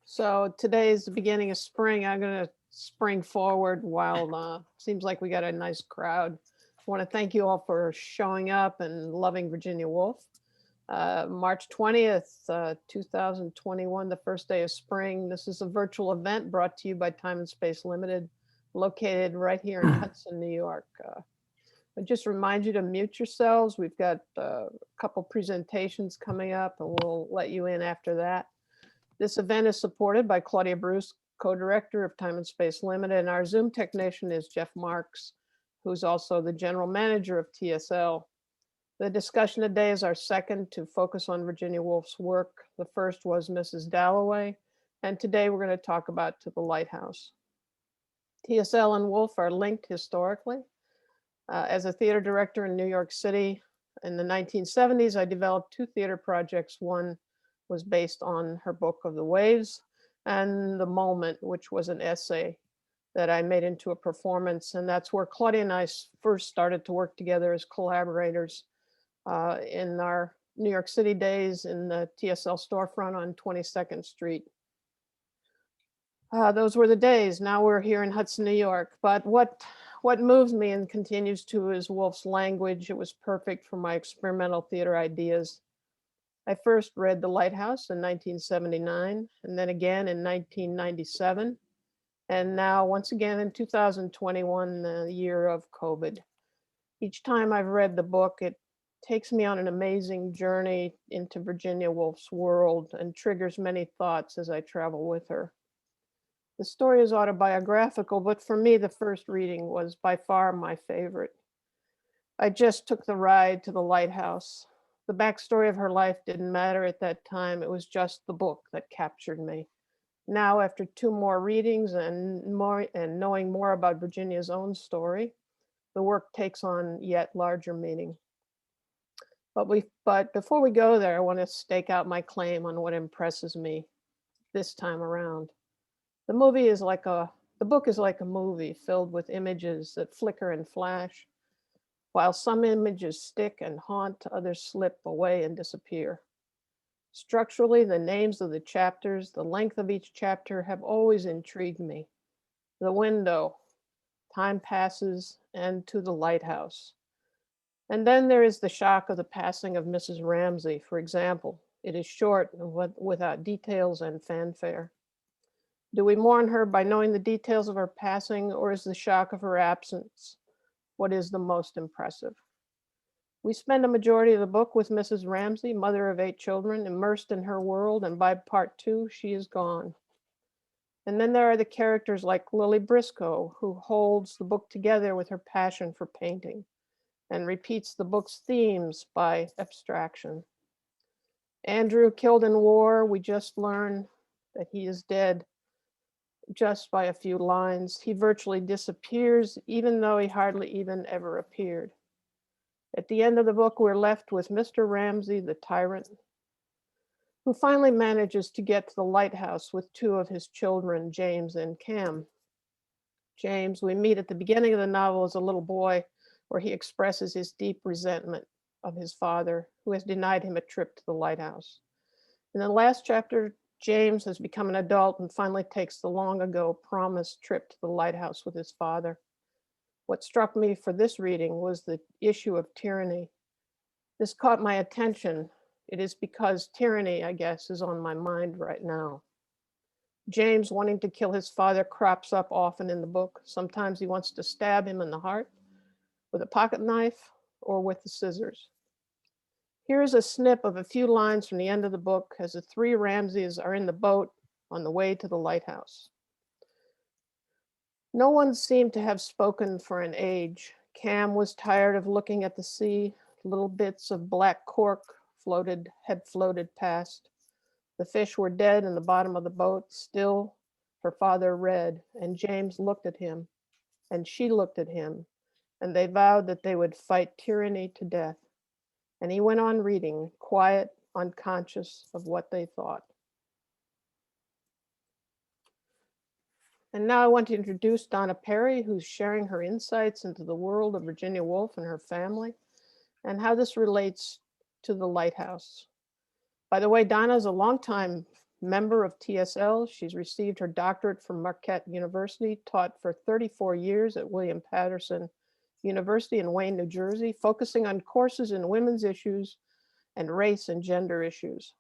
So today is the beginning of spring. I'm going to spring forward while seems like we got a nice crowd. I want to thank you all for showing up and loving Virginia Woolf. March 20th, 2021, the first day of spring. This is a virtual event brought to you by Time and Space Limited, located right here in Hudson, New York. I just remind you to mute yourselves. We've got a couple presentations coming up and we'll let you in after that. This event is supported by Claudia Bruce, co-director of Time and Space Limited, and our Zoom technician is Jeff Marks, who's also the general manager of TSL. The discussion today is our second to focus on Virginia Woolf's work. The first was Mrs. Dalloway, and today we're going to talk about To the Lighthouse. TSL and Woolf are linked historically. As a theater director in New York City in the 1970s, I developed two theater projects. One was based on her book of the waves, and The Moment, which was an essay that I made into a performance. And that's where Claudia and I first started to work together as collaborators in our New York City days in the TSL storefront on 22nd Street. Those were the days. Now we're here in Hudson, New York. But what moves me and continues to is Woolf's language. It was perfect for my experimental theater ideas. I first read The Lighthouse in 1979, and then again in 1997, and now once again in 2021, the year of COVID. Each time I've read the book, it takes me on an amazing journey into Virginia Woolf's world and triggers many thoughts as I travel with her. The story is autobiographical, but for me, the first reading was by far my favorite. I just took the ride to the lighthouse. The backstory of her life didn't matter at that time. It was just the book that captured me. Now, after two more readings and knowing more about Virginia's own story, the work takes on yet larger meaning. But before we go there, I want to stake out my claim on what impresses me this time around. The book is like a movie filled with images that flicker and flash. While some images stick and haunt, others slip away and disappear. Structurally, the names of the chapters, the length of each chapter have always intrigued me. The window, time passes, and To the Lighthouse. And then there is the shock of the passing of Mrs. Ramsay, for example. It is short and without details and fanfare. Do we mourn her by knowing the details of her passing, or is the shock of her absence what is the most impressive? We spend a majority of the book with Mrs. Ramsay, mother of 8 children, immersed in her world, and by part 2, she is gone. And then there are the characters like Lily Briscoe, who holds the book together with her passion for painting and repeats the book's themes by abstraction. Andrew, killed in war, we just learn that he is dead just by a few lines. He virtually disappears, even though he hardly even ever appeared. At the end of the book, we're left with Mr. Ramsay, the tyrant, who finally manages to get to the lighthouse with 2 of his children, James and Cam. James, we meet at the beginning of the novel as a little boy, where he expresses his deep resentment of his father, who has denied him a trip to the lighthouse. In the last chapter, James has become an adult and finally takes the long ago promised trip to the lighthouse with his father. What struck me for this reading was the issue of tyranny. This caught my attention. It is because tyranny, I guess, is on my mind right now. James wanting to kill his father crops up often in the book. Sometimes he wants to stab him in the heart with a pocket knife or with the scissors. Here's a snip of a few lines from the end of the book as the 3 Ramsays are in the boat on the way to the lighthouse. No one seemed to have spoken for an age. Cam was tired of looking at the sea. Little bits of black cork had floated past. The fish were dead in the bottom of the boat. Still, her father read, and James looked at him, and she looked at him, and they vowed that they would fight tyranny to death. And he went on reading, quiet, unconscious of what they thought. And now I want to introduce Donna Perry, who's sharing her insights into the world of Virginia Woolf and her family, and how this relates to the Lighthouse. By the way, Donna is a longtime member of TSL. She's received her doctorate from Marquette University, taught for 34 years at William Patterson University in Wayne, New Jersey, focusing on courses in women's issues and race and gender issues.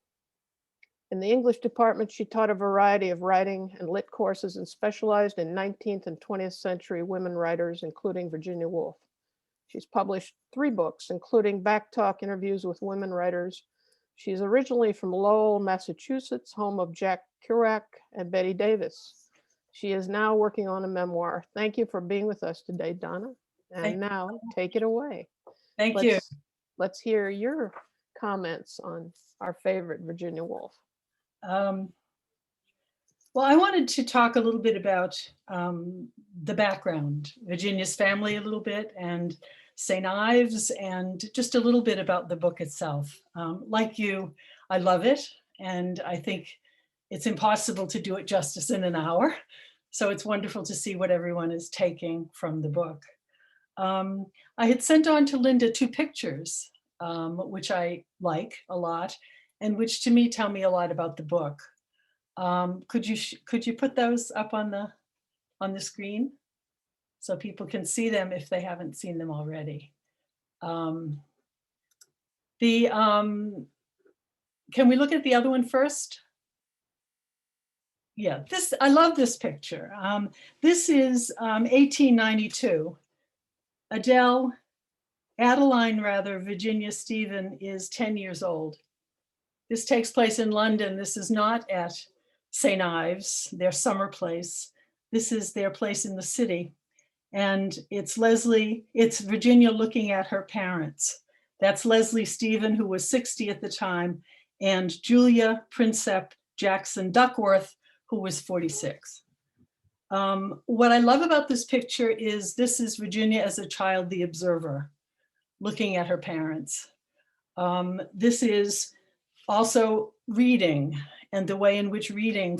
In the English department, she taught a variety of writing and lit courses and specialized in 19th and 20th century women writers, including Virginia Woolf. She's published 3 books, including Back Talk interviews with women writers. She's originally from Lowell, Massachusetts, home of Jack Kerouac and Betty Davis. She is now working on a memoir. Thank you for being with us today, Donna. And now take it away. Thank you. Let's hear your comments on our favorite Virginia Woolf. Well, I wanted to talk a little bit about the background, Virginia's family a little bit, and St. Ives, and just a little bit about the book itself. Like you, I love it, and I think it's impossible to do it justice in an hour. So it's wonderful to see what everyone is taking from the book. I had sent on to Linda 2 pictures, which I like a lot, and which to me tell me a lot about the book. Could you put those up on the screen so people can see them if they haven't seen them already? Can we look at the other one first? Yeah, I love this picture. This is 1892. Adeline, Virginia Stephen is 10 years old. This takes place in London. This is not at St. Ives, their summer place. This is their place in the city. And it's Virginia looking at her parents. That's Leslie Stephen, who was 60 at the time, and Julia Princep Jackson Duckworth, who was 46. What I love about this picture is this is Virginia as a child, the observer, looking at her parents. This is also reading, and the way in which reading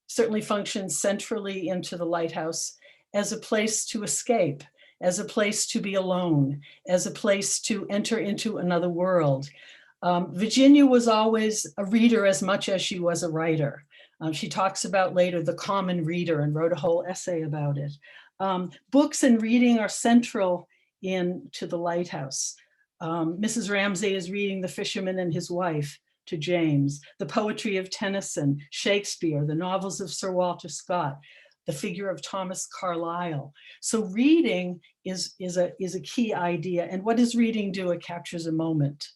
certainly functions centrally into the Lighthouse as a place to escape, as a place to be alone, as a place to enter into another world. Virginia was always a reader as much as she was a writer. She talks about later the common reader and wrote a whole essay about it. Books and reading are central to the Lighthouse. Mrs. Ramsay is reading The Fisherman and His Wife to James, the poetry of Tennyson, Shakespeare, the novels of Sir Walter Scott, the figure of Thomas Carlyle. So reading is a key idea. And what does reading do? It captures a moment.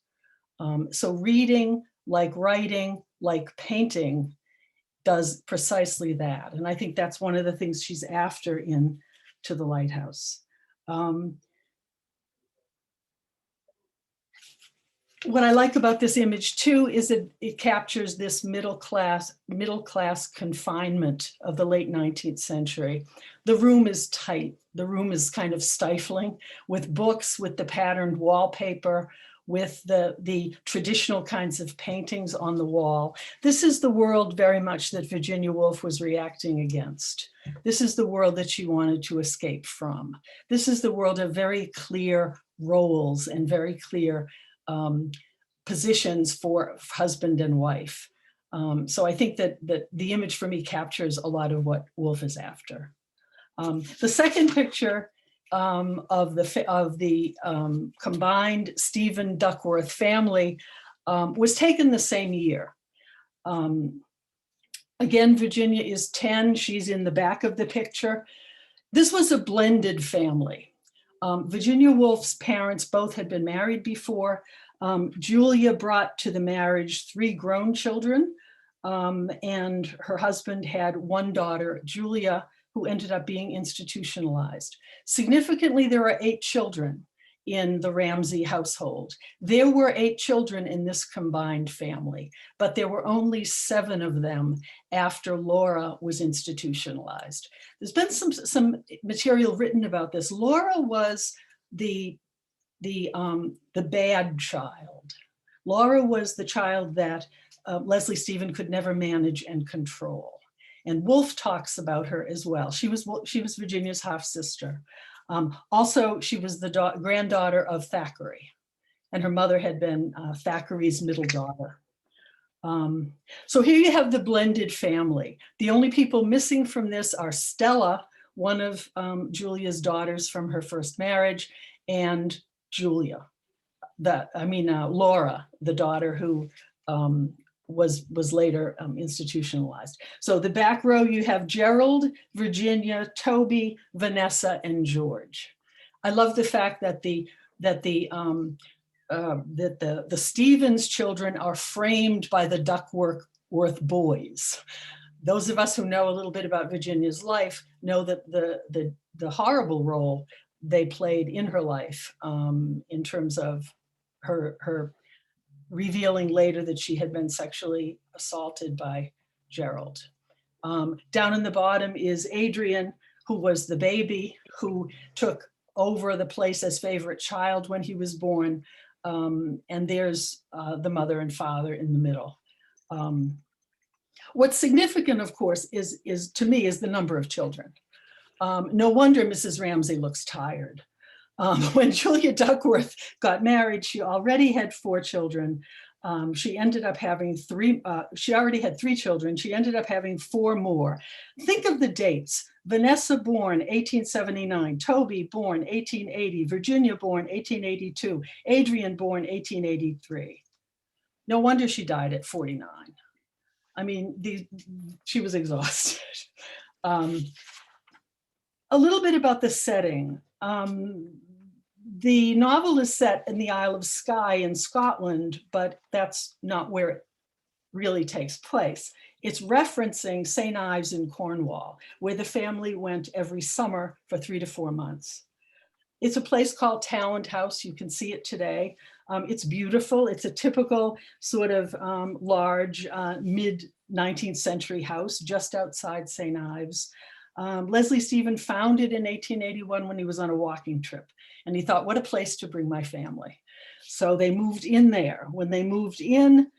So reading, like writing, like painting, does precisely that. And I think that's one of the things she's after in To the Lighthouse. What I like about this image too is that it captures this middle class confinement of the late 19th century. The room is tight. The room is kind of stifling with books, with the patterned wallpaper, with the traditional kinds of paintings on the wall. This is the world very much that Virginia Woolf was reacting against. This is the world that she wanted to escape from. This is the world of very clear roles and very clear positions for husband and wife. So I think that the image for me captures a lot of what Woolf is after. The second picture of the combined Stephen Duckworth family was taken the same year. Again, Virginia is 10. She's in the back of the picture. This was a blended family. Virginia Woolf's parents both had been married before. Julia brought to the marriage 3 grown children, and her husband had 1 daughter, Julia, who ended up being institutionalized. Significantly, there are 8 children in the Ramsay household. There were 8 children in this combined family, but there were only 7 of them after Laura was institutionalized. There's been some material written about this. Laura was the bad child. Laura was the child that Leslie Stephen could never manage and control. And Woolf talks about her as well. She was Virginia's half sister. Also, she was the granddaughter of Thackeray. and her mother had been Thackeray's middle daughter. So here you have the blended family. The only people missing from this are Stella, one of Julia's daughters from her first marriage, and Julia, Laura, the daughter who was later institutionalized. So the back row, you have Gerald, Virginia, Toby, Vanessa, and George. I love the fact that the Stevens children are framed by the Duckworth boys. Those of us who know a little bit about Virginia's life know that the horrible role they played in her life in terms of her revealing later that she had been sexually assaulted by Gerald. Down in the bottom is Adrian, who was the baby who took over the place as favorite child when he was born. And there's the mother and father in the middle. What's significant, of course, is to me, is the number of children. No wonder Mrs. Ramsay looks tired. When Julia Duckworth got married, she already had 4 children. She ended up having 3, she already had 3 children. She ended up having 4 more. Think of the dates. Vanessa born 1879, Toby born 1880, Virginia born 1882, Adrian born 1883. No wonder she died at 49. I mean, she was exhausted. A little bit about the setting. The novel is set in the Isle of Skye in Scotland, but that's not where it really takes place. It's referencing St. Ives in Cornwall, where the family went every summer for 3 to 4 months. It's a place called Talent House. You can see it today. It's beautiful. It's a typical sort of large mid-19th century house just outside St. Ives. Leslie Stephen found it in 1881 when he was on a walking trip. And he thought, what a place to bring my family. So they moved in there. When they moved in,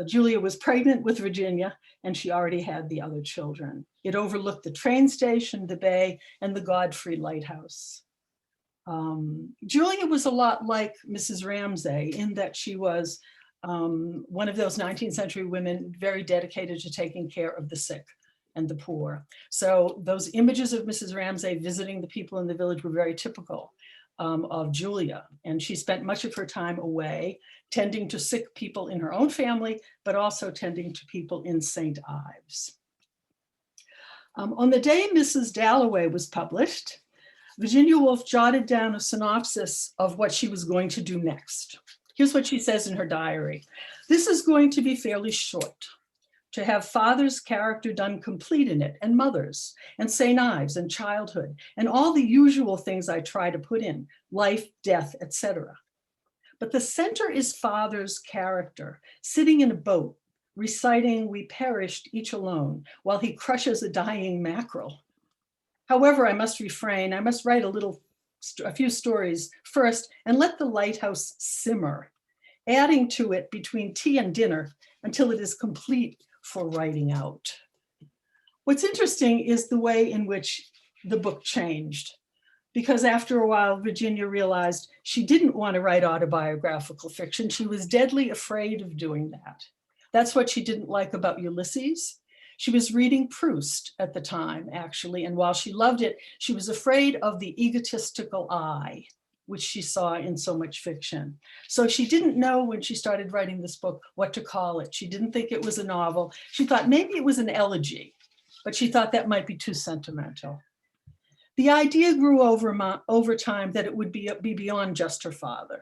Julia was pregnant with Virginia, and she already had the other children. It overlooked the train station, the bay, and the Godfrey Lighthouse. Julia was a lot like Mrs. Ramsay in that she was one of those 19th century women very dedicated to taking care of the sick and the poor. So those images of Mrs. Ramsay visiting the people in the village were very typical of Julia. And she spent much of her time away, tending to sick people in her own family, but also tending to people in St. Ives. On the day Mrs. Dalloway was published, Virginia Woolf jotted down a synopsis of what she was going to do next. Here's what she says in her diary. This is going to be fairly short, to have father's character done complete in it, and mother's, and St. Ives, and childhood, and all the usual things I try to put in, life, death, etc. But the center is father's character, sitting in a boat, reciting, "We perished each alone," while he crushes a dying mackerel. However, I must refrain. I must write a few stories first and let the lighthouse simmer, adding to it between tea and dinner until it is complete for writing out. What's interesting is the way in which the book changed, because after a while, Virginia realized she didn't want to write autobiographical fiction. She was deadly afraid of doing that. That's what she didn't like about Ulysses. She was reading Proust at the time, actually, and while she loved it, she was afraid of the egotistical I, which she saw in so much fiction. So she didn't know when she started writing this book what to call it. She didn't think it was a novel. She thought maybe it was an elegy, but she thought that might be too sentimental. The idea grew over time that it would be beyond just her father.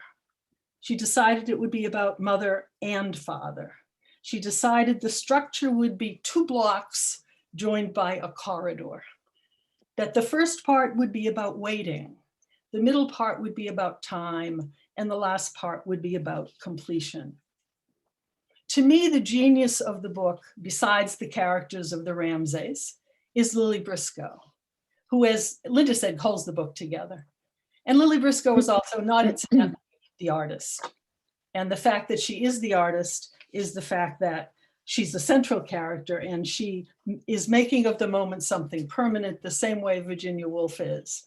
She decided it would be about mother and father. She decided the structure would be 2 blocks joined by a corridor, that the first part would be about waiting, the middle part would be about time, and the last part would be about completion. To me, the genius of the book, besides the characters of the Ramsays, is Lily Briscoe, who, as Linda said, holds the book together. And Lily Briscoe is also not incidentally the artist. And the fact that she is the artist is the fact that she's the central character and she is making of the moment something permanent, the same way Virginia Woolf is.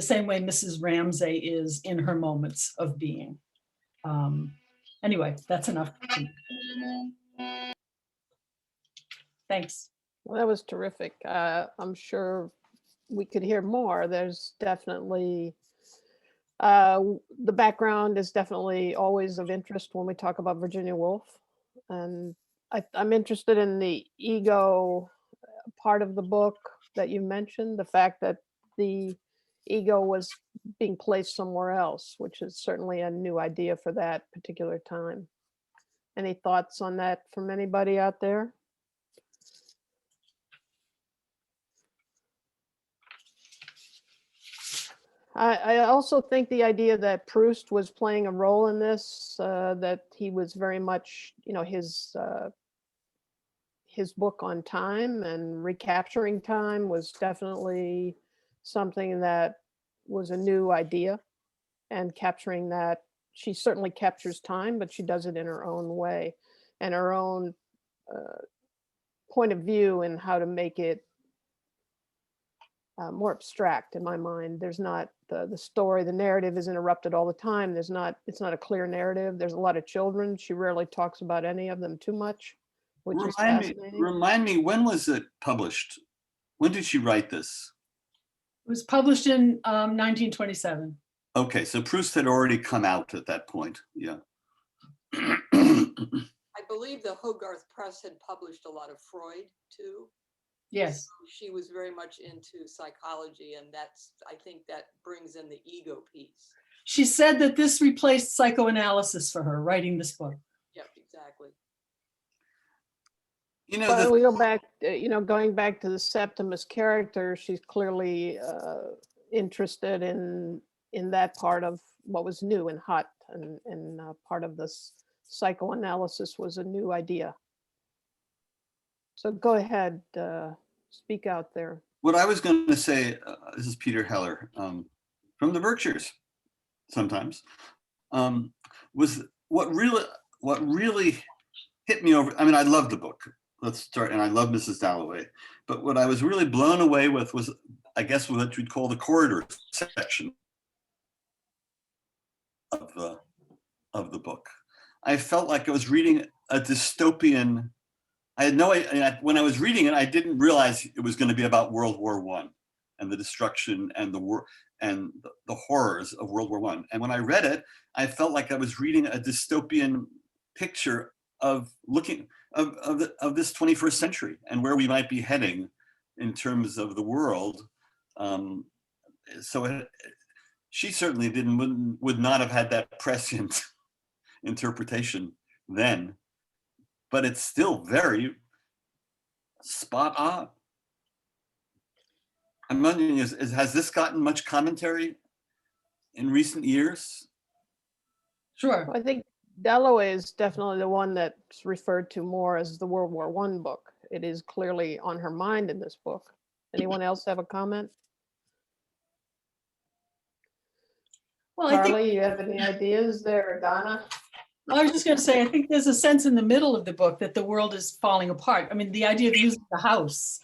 the same way Mrs. Ramsay is in her moments of being. Anyway, that's enough. Thanks. Well, that was terrific. I'm sure we could hear more. There's definitely, the background is definitely always of interest when we talk about Virginia Woolf. And I'm interested in the ego part of the book that you mentioned, the fact that the ego was being placed somewhere else, which is certainly a new idea for that particular time. Any thoughts on that from anybody out there? I also think the idea that Proust was playing a role in this, that he was very much, his book on time and recapturing time was definitely something that was a new idea. And capturing that, she certainly captures time, but she does it in her own way and her own point of view and how to make it more abstract in my mind. There's not the story, the narrative is interrupted all the time. It's not a clear narrative. There's a lot of children. She rarely talks about any of them too much, which is fascinating. Remind me, when was it published? When did she write this? It was published in 1927. Okay, so Proust had already come out at that point. Yeah. I believe the Hogarth Press had published a lot of Freud too. Yes. She was very much into psychology, and I think that brings in the ego piece. She said that this replaced psychoanalysis for her, writing this book. Yep, exactly. But we go back, going back to the Septimus character, she's clearly interested in that part of what was new and hot, and part of this psychoanalysis was a new idea. So go ahead, speak out there. What I was going to say, this is Peter Heller from the Berkshires, sometimes, was what really hit me over. I mean, I love the book. Let's start, and I love Mrs. Dalloway. But what I was really blown away with was, I guess, what you'd call the corridor section of the book. I felt like I was reading a dystopian. I had no idea, when I was reading it, I didn't realize it was going to be about World War I and the destruction and the horrors of World War I. And when I read it, I felt like I was reading a dystopian picture of this 21st century and where we might be heading in terms of the world. She certainly would not have had that prescient interpretation then, but it's still very spot on. I'm wondering, has this gotten much commentary in recent years? Sure. I think Dalloway is definitely the one that's referred to more as the World War I book. It is clearly on her mind in this book. Anyone else have a comment? Well, Carly, you have any ideas there, Donna? I was just going to say, I think there's a sense in the middle of the book that the world is falling apart. I mean, the idea of using the house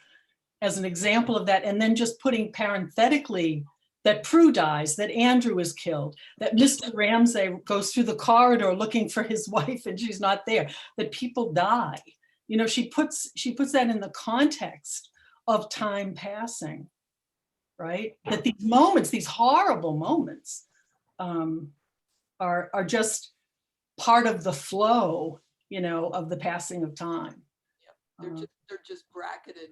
as an example of that, and then just putting parenthetically that Prue dies, that Andrew is killed, that Mr. Ramsay goes through the corridor looking for his wife and she's not there, that people die. She puts that in the context of time passing, right? That these moments, these horrible moments, are just part of the flow, of the passing of time. Yep. They're just bracketed.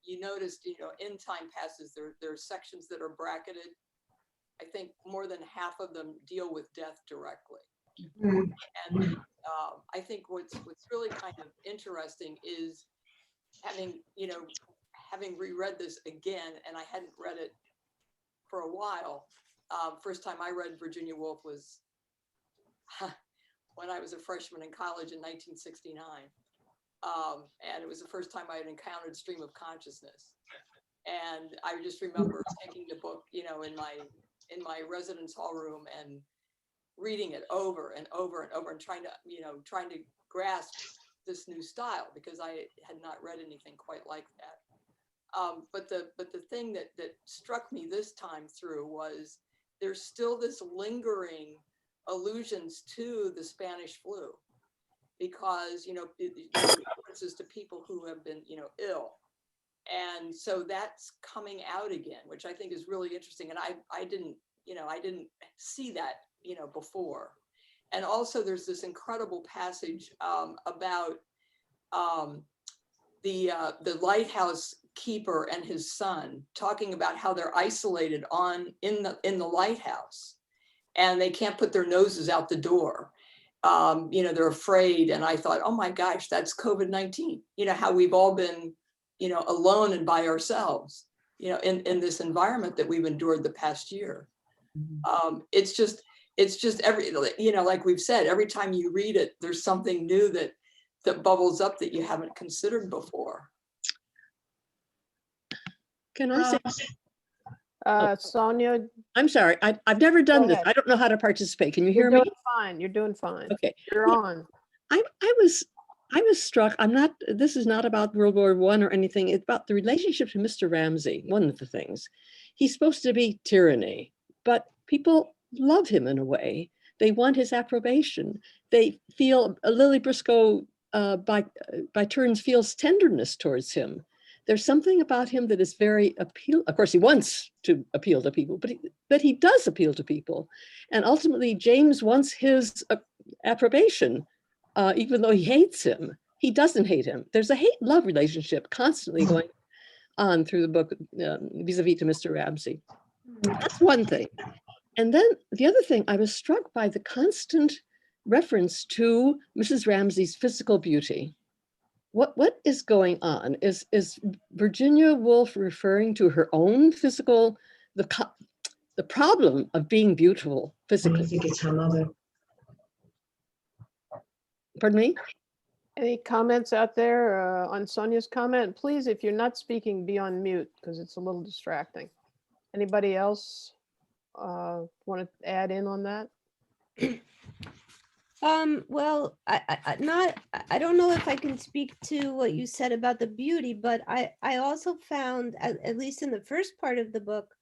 You noticed, in Time Passes, there are sections that are bracketed. I think more than half of them deal with death directly. Mm-hmm. And I think what's really kind of interesting is having reread this again, and I hadn't read it for a while. First time I read Virginia Woolf was when I was a freshman in college in 1969. And it was the first time I had encountered stream of consciousness. And I just remember taking the book, in my residence hall room and reading it over and over and over and trying to grasp this new style, because I had not read anything quite like that. But the thing that struck me this time through was there's still this lingering allusions to the Spanish flu, because references to people who have been ill, and so that's coming out again, which I think is really interesting. And I didn't see that before. And also there's this incredible passage about the lighthouse keeper and his son talking about how they're isolated in the lighthouse, and they can't put their noses out the door. They're afraid. And I thought, oh my gosh, that's COVID-19. How we've all been, alone and by ourselves, in this environment that we've endured the past year. It's just like we've said, every time you read it, there's something new that bubbles up that you haven't considered before. Can I say, Sonia, I'm sorry, I've never done this. ahead. I don't know how to participate. Can you you're hear me? doing fine. You're doing fine. Okay. You're on. I was struck. This is not about World War I or anything. It's about the relationship to Mr. Ramsay. One of the things, he's supposed to be tyranny, but people love him in a way. They want his approbation. They feel Lily Briscoe by turns feels tenderness towards him. There's something about him that is very appeal. Of course, he wants to appeal to people, but he does appeal to people. And ultimately, James wants his approbation, even though he hates him. He doesn't hate him. There's a hate-love relationship constantly going on through the book vis-a-vis to Mr. Ramsay. That's one thing. And then the other thing, I was struck by the constant reference to Mrs. Ramsay's physical beauty. What is going on? Is Virginia Woolf referring to her own physical, the problem of being beautiful physically? I think it's her mother. Pardon me? Any comments out there on Sonia's comment? Please, if you're not speaking, be on mute because it's a little distracting. Anybody else want to add in on that? Well, I don't know if I can speak to what you said about the beauty, but I also found, at least in the first part of the book,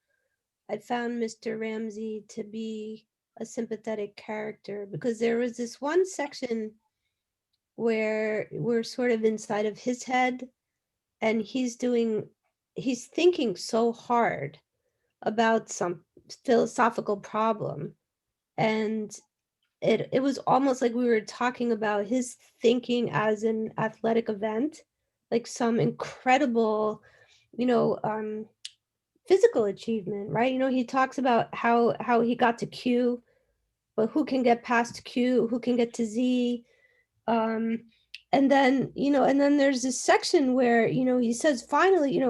I found Mr. Ramsay to be a sympathetic character, because there was this one section where we're sort of inside of his head, and he's thinking so hard about some philosophical problem, and it was almost like we were talking about his thinking as an athletic event, like some incredible, physical achievement, right? He talks about how he got to Q, but who can get past Q, who can get to Z, and then there's this section where he says finally,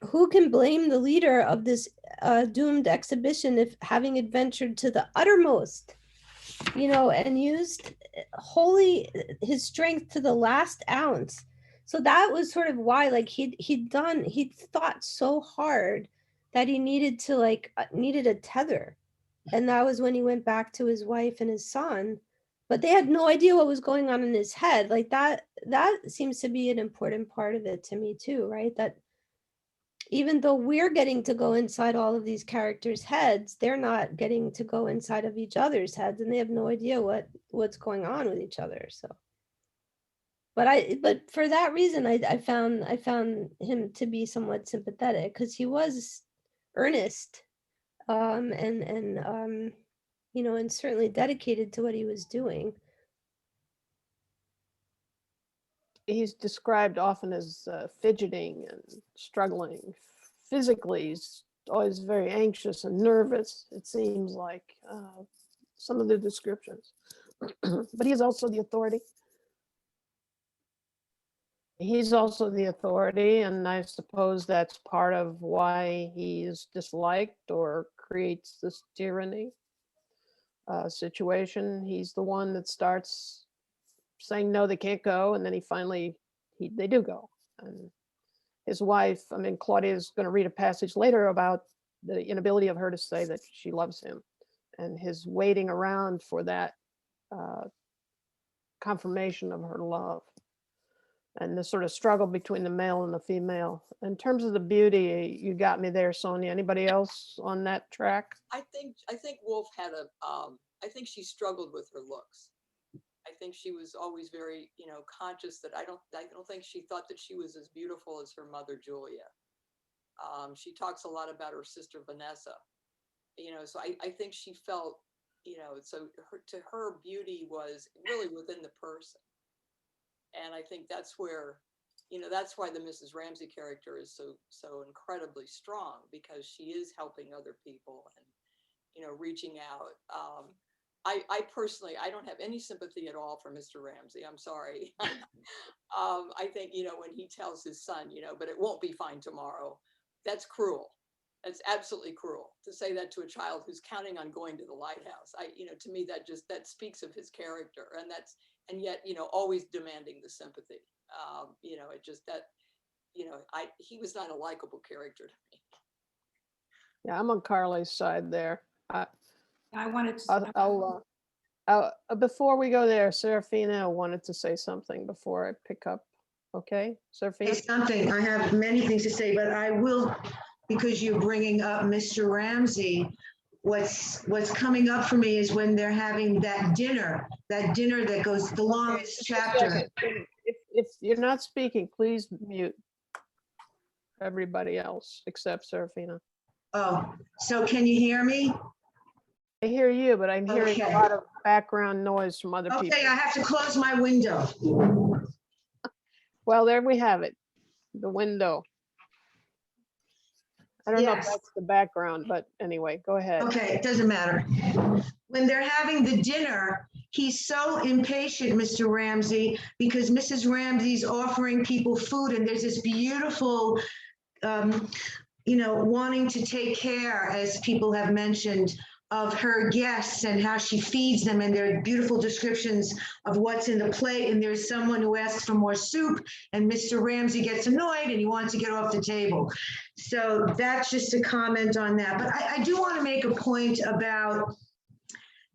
who can blame the leader of this doomed exhibition if, having adventured to the uttermost, and used his strength to the last ounce. So that was sort of why, like, he'd thought so hard that he needed a tether. And that was when he went back to his wife and his son, but they had no idea what was going on in his head. Like that seems to be an important part of it to me too, right? That even though we're getting to go inside all of these characters' heads, they're not getting to go inside of each other's heads, and they have no idea what's going on with each other. So, but for that reason, I found him to be somewhat sympathetic, because he was earnest, and certainly dedicated to what he was doing. He's described often as fidgeting and struggling. Physically, he's always very anxious and nervous, it seems like, some of the descriptions. But he's also the authority. He's also the authority, and I suppose that's part of why he is disliked or creates this tyranny situation. He's the one that starts saying no, they can't go, and then they do go. And his wife, Claudia is going to read a passage later about the inability of her to say that she loves him, and his waiting around for that confirmation of her love. and the sort of struggle between the male and the female. In terms of the beauty, you got me there, Sonia. Anybody else on that track? I think Wolf had I think she struggled with her looks. I think she was always very, conscious that I don't think she thought that she was as beautiful as her mother, Julia. She talks a lot about her sister, Vanessa, so I think she felt, so to her beauty was really within the person. And I think that's where, that's why the Mrs. Ramsey character is so incredibly strong, because she is helping other people and, reaching out. I personally, I don't have any sympathy at all for Mr. Ramsey. I'm sorry. I think, when he tells his son, but it won't be fine tomorrow, that's cruel. That's absolutely cruel to say that to a child who's counting on going to the Lighthouse. To me, that speaks of his character, and yet, always demanding the sympathy. He was not a likable character to me. Yeah, I'm on Carly's side there. I wanted to. Before we go there, Serafina wanted to say something before I pick up. Okay, Serafina? Say something. I have many things to say, but I will, because you're bringing up Mr. Ramsey. What's coming up for me is when they're having that dinner that goes the longest chapter. If you're not speaking, please mute everybody else except Serafina. Oh, so can you hear me? I hear you, but I'm hearing a Okay. lot of background noise from other people. Okay, I have to close my window. Well, there we have it, the window. I don't know if Yes. that's the background, but anyway, go ahead. Okay, it doesn't matter. When they're having the dinner, he's so impatient, Mr. Ramsey, because Mrs. Ramsey's offering people food, and there's this beautiful, wanting to take care, as people have mentioned, of her guests and how she feeds them, and there are beautiful descriptions of what's in the plate, and there's someone who asks for more soup, and Mr. Ramsey gets annoyed and he wants to get off the table. So that's just a comment on that. But I do want to make a point about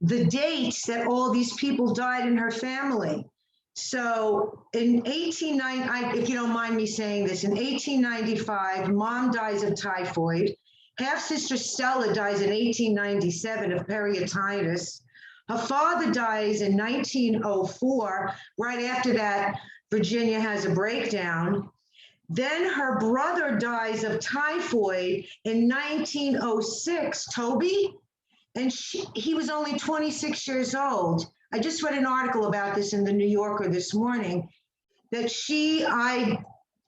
the dates that all these people died in her family. So in 1890, if you don't mind me saying this, in 1895, Mom dies of typhoid. Half-sister Stella dies in 1897 of peritonitis. Her father dies in 1904. Right after that, Virginia has a breakdown. Then her brother dies of typhoid in 1906, Toby, and he was only 26 years old. I just read an article about this in the New Yorker this morning, that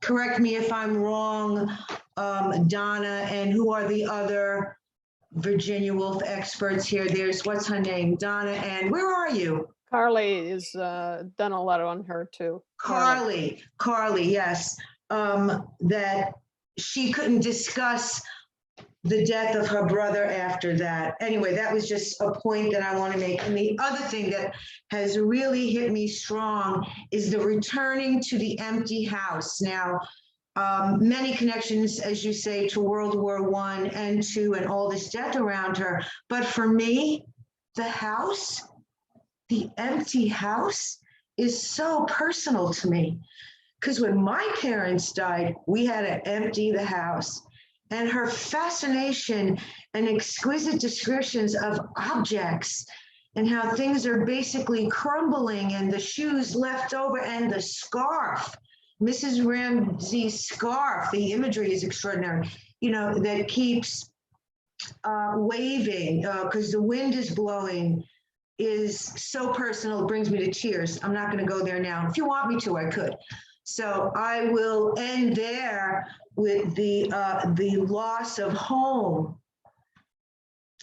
correct me if I'm wrong, Donna, and who are the other Virginia Woolf experts here? There's, what's her name? Donna, and where are you? Carly is done a lot on her too. Carly, yes. That she couldn't discuss the death of her brother after that. Anyway, that was just a point that I want to make. And the other thing that has really hit me strong is the returning to the empty house. Now, many connections, as you say, to World War I and II and all this death around her. But for me, the house, the empty house, is so personal to me. Because when my parents died, we had to empty the house. And her fascination and exquisite descriptions of objects and how things are basically crumbling, and the shoes left over, and the scarf, Mrs. Ramsey's scarf, the imagery is extraordinary, that keeps waving because the wind is blowing, is so personal. It brings me to tears. I'm not going to go there now. If you want me to, I could. So I will end there with the loss of home,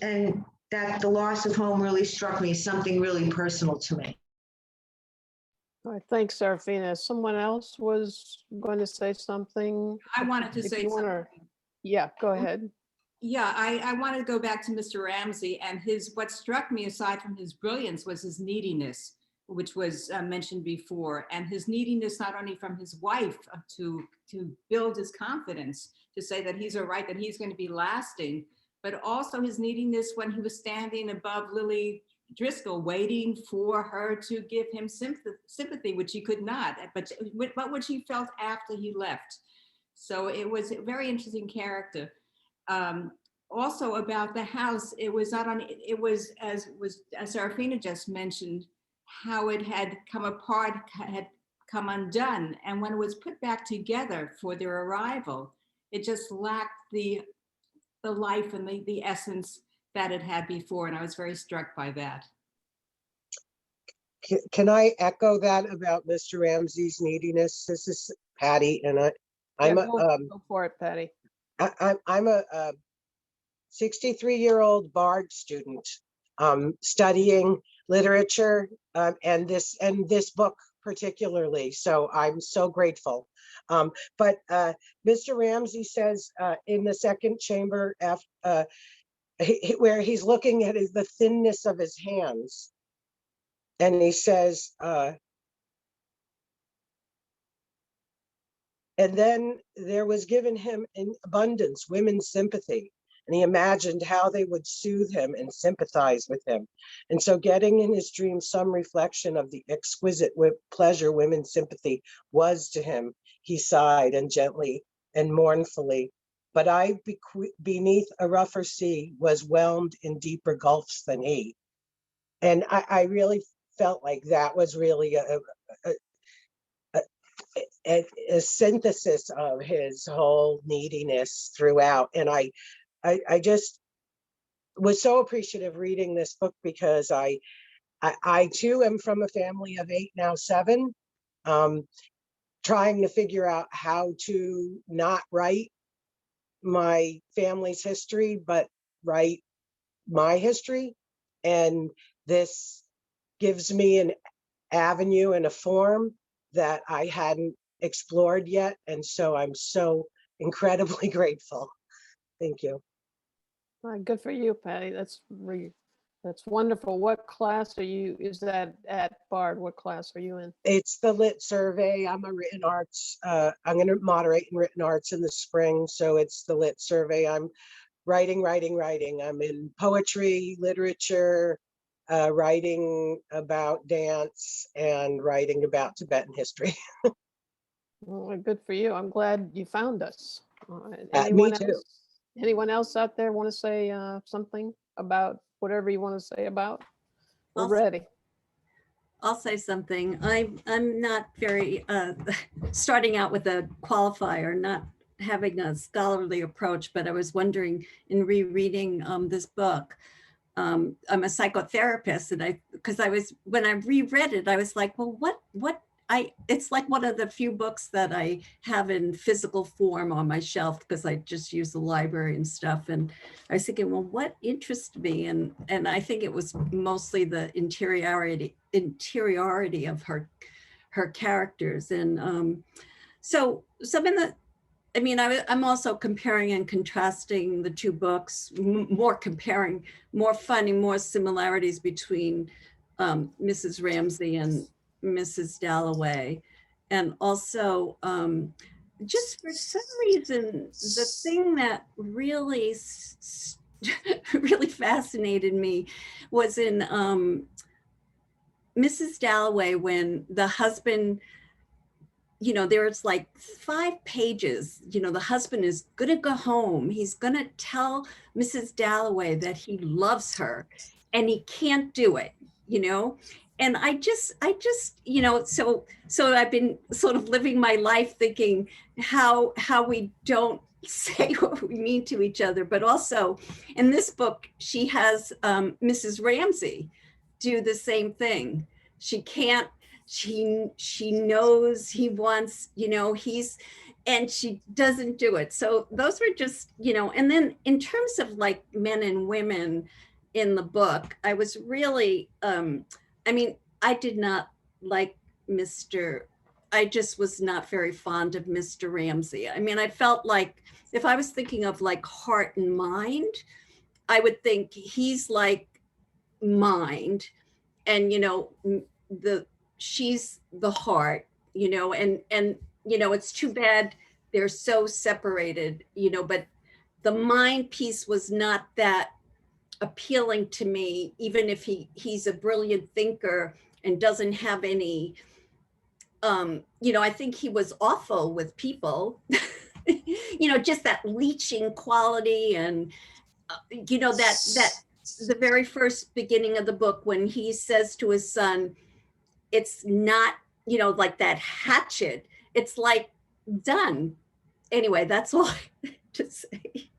and that the loss of home really struck me, something really personal to me. All right, thanks, Serafina. Someone else was going to say something. I wanted to If say you something. wanna- Yeah, go ahead. Yeah, I wanted to go back to Mr. Ramsey, and what struck me, aside from his brilliance, was his neediness, which was mentioned before, and his neediness not only from his wife to build his confidence, to say that he's all right, that he's going to be lasting, but also his neediness when he was standing above Lily Driscoll, waiting for her to give him sympathy, which he could not, but which he felt after he left. So it was a very interesting character. Also about the house, it was not on, it was as Serafina just mentioned, how it had come apart, had come undone. And when it was put back together for their arrival, it just lacked the life and the essence that it had before. And I was very struck by that. Can I echo that about Mr. Ramsey's neediness? This is Patty, and I'm Yeah, go for it, Patty. I'm a 63-year-old Bard student studying literature and this book particularly. So I'm so grateful. But Mr. Ramsey says in the second chamber, where he's looking at the thinness of his hands, and he says, and then there was given him in abundance women's sympathy. And he imagined how they would soothe him and sympathize with him. And so getting in his dream some reflection of the exquisite pleasure women's sympathy was to him, he sighed and gently and mournfully. But I, beneath a rougher sea, was whelmed in deeper gulfs than he. And I really felt like that was really a synthesis of his whole neediness throughout. And I just was so appreciative reading this book, because I too am from a family of 8, now 7, trying to figure out how to not write my family's history, but write my history. And this gives me an avenue and a form that I hadn't explored yet. And so I'm so incredibly grateful. Thank you. Good for you, Patty. That's wonderful. What class are you? Is that at Bard? What class are you in? It's the Lit Survey. I'm a written arts. I'm going to moderate in written arts in the spring. So it's the Lit Survey. I'm writing. I'm in poetry, literature, writing about dance, and writing about Tibetan history. Well, good for you. I'm glad you found us. Me too. Anyone else out there want to say something about whatever you want to say about? We're ready. I'll say something. I'm not very starting out with a qualifier, not having a scholarly approach, but I was wondering in rereading this book. I'm a psychotherapist, and when I reread it, I was like, well, it's like one of the few books that I have in physical form on my shelf, because I just use the library and stuff. And I was thinking, well, what interests me? And I think it was mostly the interiority of her characters. And so some of the, I mean, I'm also comparing and contrasting the two books, more finding more similarities between Mrs. Ramsey and Mrs. Dalloway. And also, just for some reason, the thing that really, really fascinated me was in Mrs. Dalloway, when the husband, there's like 5 pages, the husband is going to go home. He's going to tell Mrs. Dalloway that he loves her, and he can't do it, And I just, so I've been sort of living my life thinking how we don't say what we mean to each other. But also in this book, she has Mrs. Ramsey do the same thing. She can't, she knows he wants, and she doesn't do it. So those were just, and then in terms of like men and women in the book, I was really, I did not like I just was not very fond of Mr. Ramsey. I felt like if I was thinking of like heart and mind, I would think he's like mind, and she's the heart, and it's too bad they're so separated, but the mind piece was not that appealing to me, even if he's a brilliant thinker and doesn't have any, I think he was awful with people, just that leeching quality. And, that the very first beginning of the book, when he says to his son, it's not, like that hatchet, it's like done. Anyway, that's all I have to say.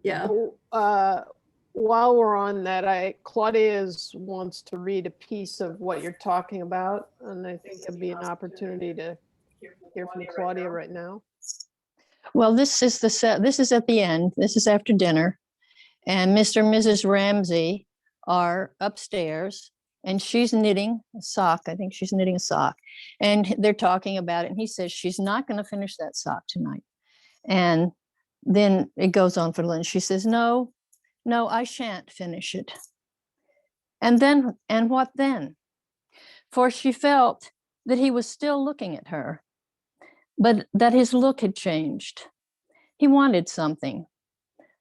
Yeah. While we're on that, Claudia wants to read a piece of what you're talking about, and I think it'd be an opportunity to hear from Claudia right now. Well, this is at the end. This is after dinner, and Mr. and Mrs. Ramsey are upstairs, and she's knitting a sock. I think she's knitting a sock, and they're talking about it. And he says she's not going to finish that sock tonight. And then it goes on for lunch. She says, no, I shan't finish it. And what then? For she felt that he was still looking at her, but that his look had changed. He wanted something,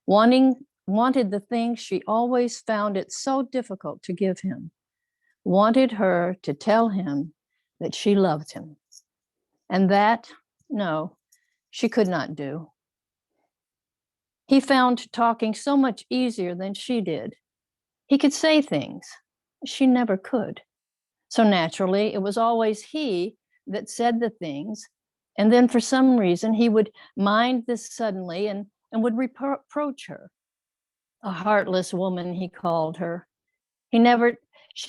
wanted the thing she always found it so difficult to give him, wanted her to tell him that she loved him. And that, no, she could not do. He found talking so much easier than she did. He could say things she never could. So naturally, it was always he that said the things. And then for some reason, he would mind this suddenly and would reproach her. A heartless woman, he called her. She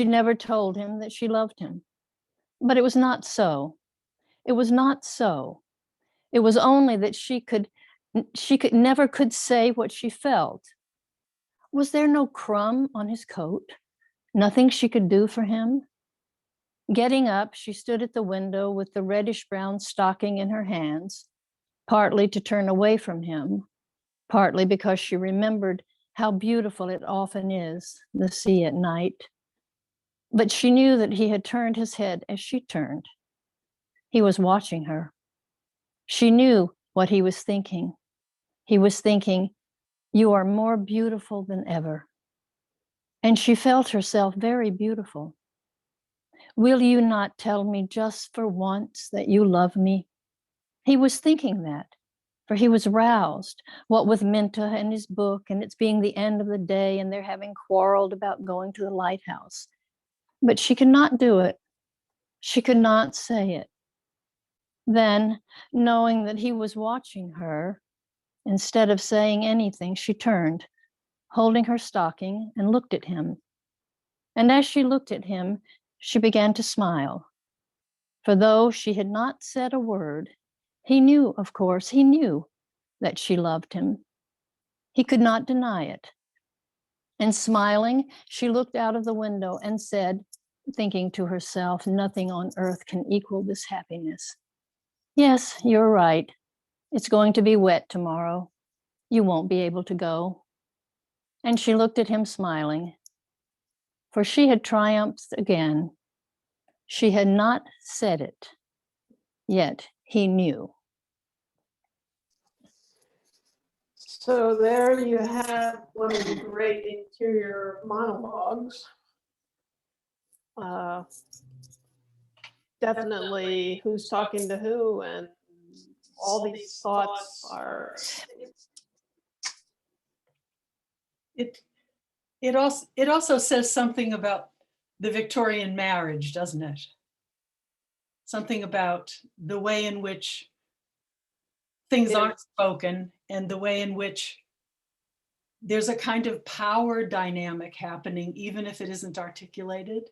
never told him that she loved him. But it was not so. It was not so. It was only that she never could say what she felt. Was there no crumb on his coat? Nothing she could do for him? Getting up, she stood at the window with the reddish-brown stocking in her hands, partly to turn away from him, partly because she remembered how beautiful it often is, the sea at night. But she knew that he had turned his head as she turned. He was watching her. She knew what he was thinking. He was thinking, you are more beautiful than ever. And she felt herself very beautiful. Will you not tell me just for once that you love me? He was thinking that, for he was roused, what with Minta and his book, and it's being the end of the day, and they're having quarreled about going to the Lighthouse. But she could not do it. She could not say it. Then, knowing that he was watching her, instead of saying anything, she turned, holding her stocking, and looked at him. And as she looked at him, she began to smile. For though she had not said a word, he knew, of course, he knew that she loved him. He could not deny it. And smiling, she looked out of the window and said, thinking to herself, nothing on earth can equal this happiness. Yes, you're right. It's going to be wet tomorrow. You won't be able to go. And she looked at him smiling, for she had triumphed again. She had not said it, yet he knew. So there you have one of the great interior monologues. Definitely who's talking to who, and all these thoughts are. It also says something about the Victorian marriage, doesn't it? Something about the way in which things aren't spoken and the way in which there's a kind of power dynamic happening, even if it isn't articulated.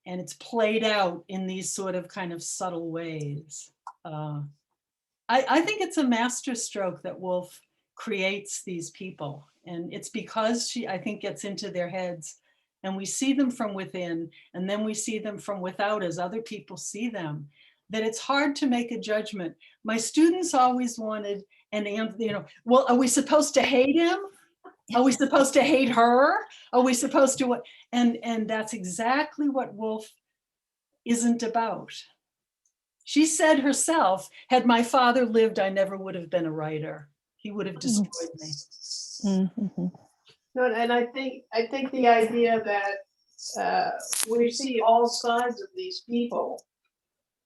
And it's played out in these sort of kind of subtle ways. I think it's a masterstroke that Woolf creates these people. And it's because she, I think, gets into their heads, and we see them from within, and then we see them from without as other people see them, that it's hard to make a judgment. My students always wanted an answer, well, are we supposed to hate him? Are we supposed to hate her? Are we supposed to what? And that's exactly what Woolf isn't about. She said herself, had my father lived, I never would have been a writer. He would have destroyed me. Mm-hmm. No, and I think the idea that we see all sides of these people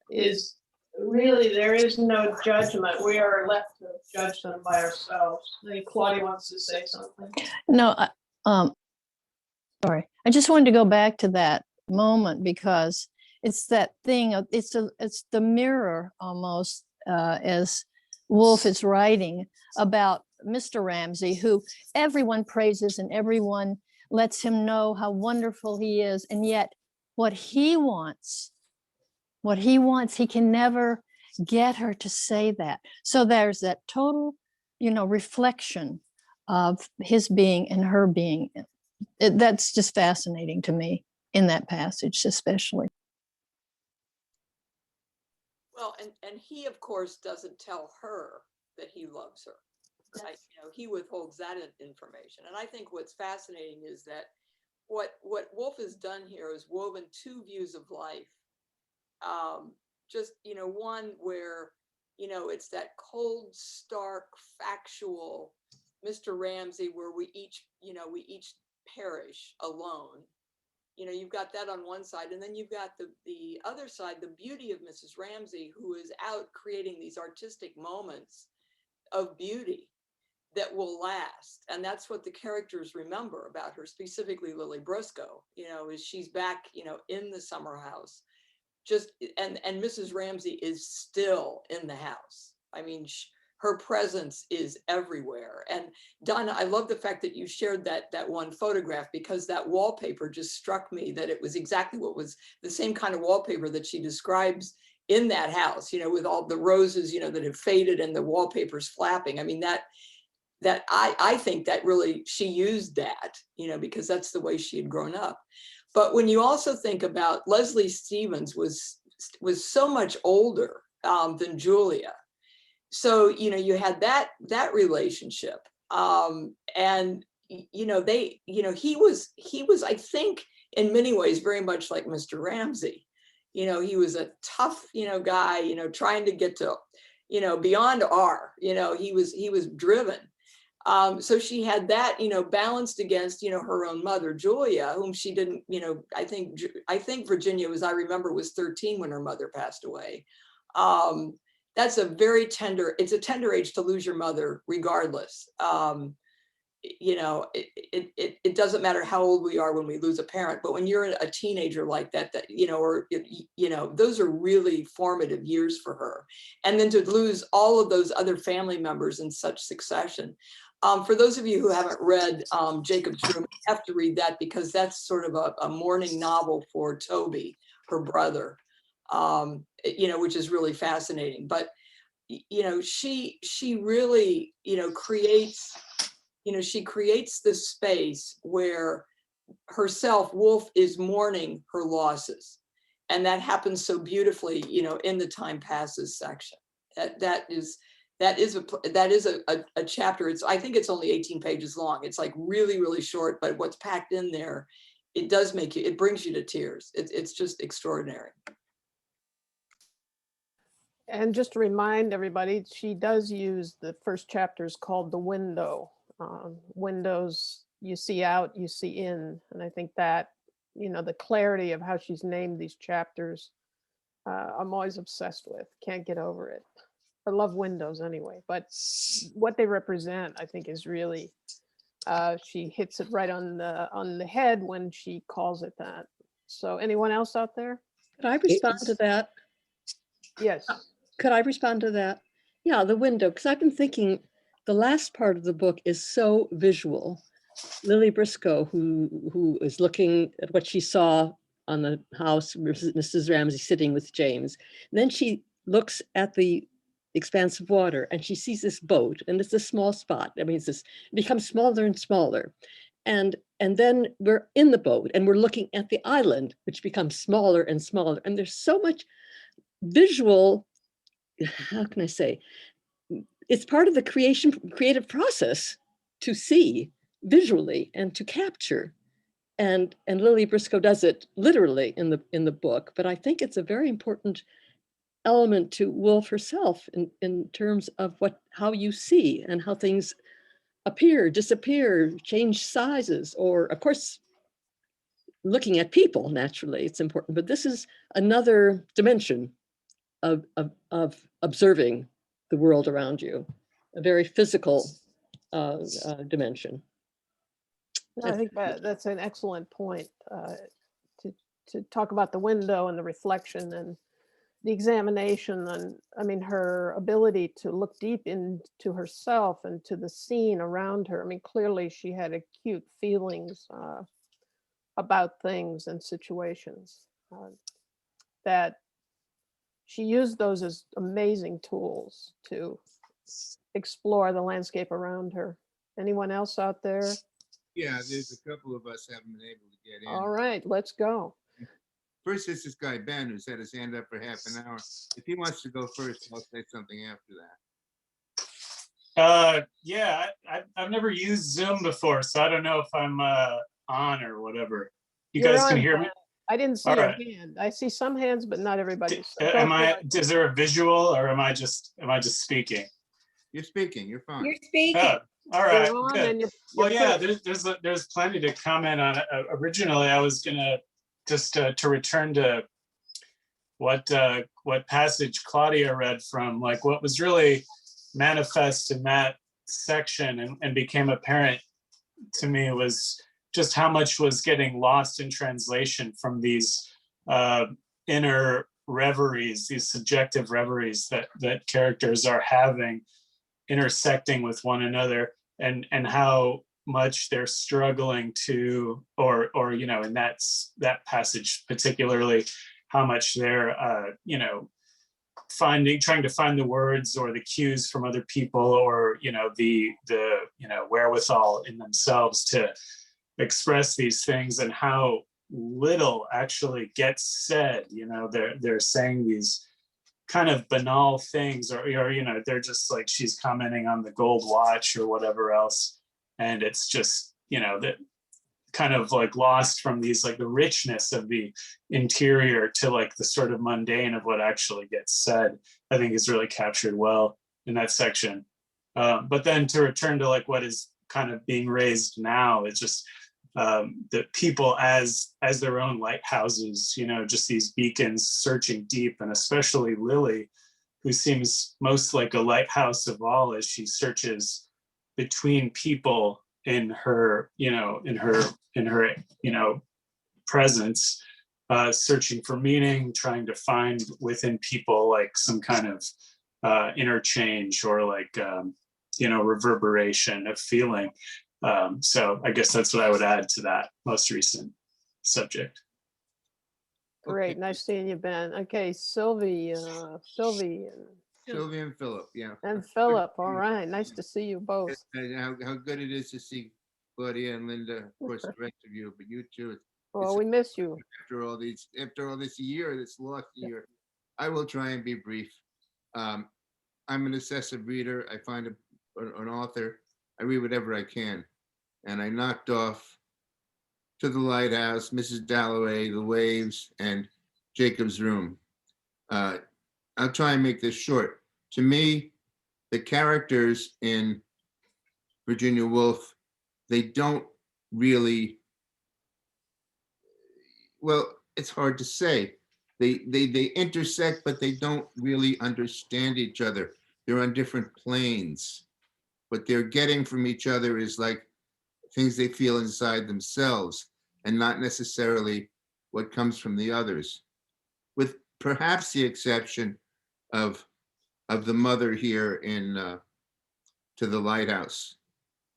is really, there is no judgment. We are left to judge them by ourselves. I think Claudia wants to say something. No, sorry. I just wanted to go back to that moment because it's that thing of it's the mirror almost as Woolf is writing about Mr. Ramsay, who everyone praises and everyone lets him know how wonderful he is, and yet what he wants, he can never get her to say that. So there's that total, reflection of his being and her being. That's just fascinating to me in that passage, especially. Well, and he, of course, doesn't tell her that he loves her. Right? He withholds that information. And I think what's fascinating is that what Woolf has done here is woven two views of life. Just, one where, it's that cold, stark, factual Mr. Ramsay, where we each perish alone. You've got that on one side, and then you've got the other side, the beauty of Mrs. Ramsay, who is out creating these artistic moments of beauty that will last. And that's what the characters remember about her, specifically Lily Briscoe, is she's back, in the summer house. And Mrs. Ramsay is still in the house. I mean, her presence is everywhere. And Donna, I love the fact that you shared that one photograph, because that wallpaper just struck me that it was exactly what was the same kind of wallpaper that she describes in that house, with all the roses, that have faded and the wallpaper's flapping. I mean, that I think that really she used that, because that's the way she had grown up. But when you also think about Leslie Stevens was so much older than Julia. So, you had that relationship. And, he was, I think, in many ways, very much like Mr. Ramsay. He was a tough, guy, trying to get to, beyond R, he was driven. So she had that, balanced against, her own mother, Julia, whom she didn't, I think Virginia was 13 when her mother passed away. That's it's a tender age to lose your mother regardless. It doesn't matter how old we are when we lose a parent, but when you're a teenager like that, those are really formative years for her. And then to lose all of those other family members in such succession. For those of you who haven't read Jacob's Room, you have to read that, because that's sort of a mourning novel for Toby, her brother, which is really fascinating. But, she really, creates, she creates this space where herself, Woolf, is mourning her losses. And that happens so beautifully, in the Time Passes section. That is a chapter. I think it's only 18 pages long. It's like really, really short, but what's packed in there, it brings you to tears. It's just extraordinary. And just to remind everybody, she does use the first chapter is called The Window. Windows, you see out, you see in. And I think that, the clarity of how she's named these chapters, I'm always obsessed with. Can't get over it. I love windows anyway, but what they represent, I think, is really, she hits it right on the head when she calls it that. So anyone else out there? Could I respond to that? Yes. Could I respond to that? Yeah, the window, because I've been thinking the last part of the book is so visual. Lily Briscoe, who is looking at what she saw on the house, Mrs. Ramsay sitting with James. And then she looks at the expanse of water and she sees this boat, and it's a small spot. I mean, it becomes smaller and smaller. And then we're in the boat and we're looking at the island, which becomes smaller and smaller. And there's so much visual, how can I say, it's part of the creative process to see visually and to capture. And Lily Briscoe does it literally in the book, but I think it's a very important element to Woolf herself in terms of how you see and how things appear, disappear, change sizes, or of course, looking at people, naturally, it's important, but this is another dimension of observing the world around you, a very physical dimension. No, I think that's an excellent point, to talk about the window and the reflection and the examination. And I mean, her ability to look deep into herself and to the scene around her. I mean, clearly she had acute feelings about things and situations, that she used those as amazing tools to explore the landscape around her. Anyone else out there? Yeah, there's a couple of us haven't been able to get in. All right, let's go. First is this guy, Ben, who's had his hand up for half an hour. If he wants to go first, I'll say something after that. Yeah, I've never used Zoom before, so I don't know if I'm on or whatever. You You're guys can on, hear me? Ben. I didn't see All your right. hand. I see some hands, but not everybody's. So go Am for I? it. Is there a visual, or am I just speaking? You're speaking, you're fine. You're speaking. Oh, all right, You're on good. and you're Well, yeah, putting- there's plenty to comment on. Originally, I was gonna just to return to what passage Claudia read from, like what was really manifest in that section and became apparent to me was just how much was getting lost in translation from these inner reveries, these subjective reveries that characters are having, intersecting with one another, and how much they're struggling to, or you know, in that passage particularly, how much they're trying to find the words or the cues from other people, or the wherewithal in themselves to express these things, and how little actually gets said. They're saying these kind of banal things, or they're just like, she's commenting on the gold watch or whatever else, and it's just that kind of like lost from these, like the richness of the interior to like the sort of mundane of what actually gets said. I think is really captured well in that section. But then to return to like what is kind of being raised now, it's just the people as their own lighthouses, just these beacons searching deep, and especially Lily, who seems most like a lighthouse of all as she searches between people in her presence, searching for meaning, trying to find within people like some kind of interchange, or like reverberation of feeling. So I guess that's what I would add to that most recent subject. Great, nice seeing you, Ben. Okay, Sylvie Sylvia and Philip, yeah. and Philip. All right, nice to see you both. And how good it is to see Claudia and Linda, of course, the rest of you, but you too. Well, we miss you. After all this year, this lost year, I will try and be brief. I'm an obsessive reader. I find an author, I read whatever I can. And I knocked off To the Lighthouse, Mrs. Dalloway, The Waves, and Jacob's Room. I'll try and make this short. To me, the characters in Virginia Woolf, they don't really, well, it's hard to say. They intersect, but they don't really understand each other. They're on different planes. What they're getting from each other is like things they feel inside themselves, and not necessarily what comes from the others, with perhaps the exception of the mother here in To the Lighthouse,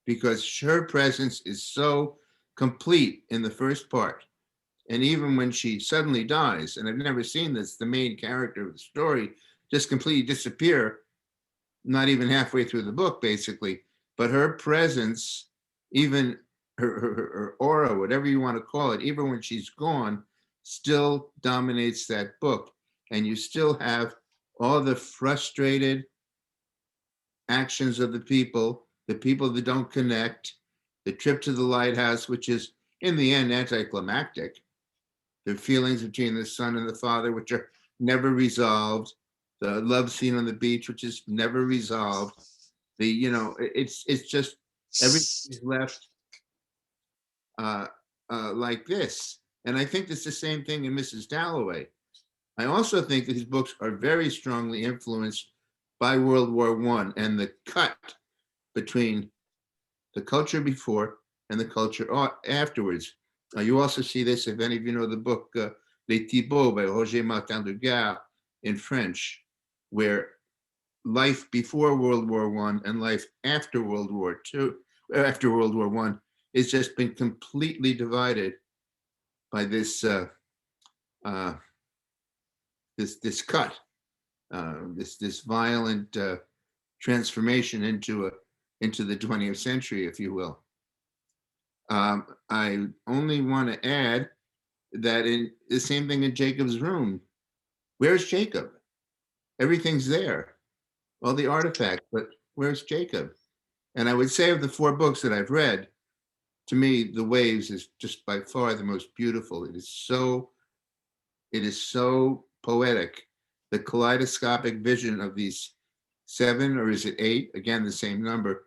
because her presence is so complete in the first part. And even when she suddenly dies, and I've never seen this, the main character of the story just completely disappear, not even halfway through the book, basically. But her presence, even her aura, whatever you want to call it, even when she's gone, still dominates that book. And you still have all the frustrated actions of the people that don't connect, the trip to the lighthouse, which is in the end anticlimactic, the feelings between the son and the father, which are never resolved, the love scene on the beach, which is never resolved. It's just Everything's left like this. And I think it's the same thing in Mrs. Dalloway. I also think that his books are very strongly influenced by World War I and the cut between the culture before and the culture afterwards. You also see this, if any of you know the book Les Thibauts by Roger Martin de Gare in French, where life before World War I and life after World War II, after World War I, has just been completely divided by this this cut, this violent transformation into the 20th century, if you will. I only want to add that in the same thing in Jacob's room. Where's Jacob? Everything's there, all the artifacts, but where's Jacob? And I would say of the 4 books that I've read, to me, The Waves is just by far the most beautiful. It is so poetic. The kaleidoscopic vision of these 7, or is it 8? Again, the same number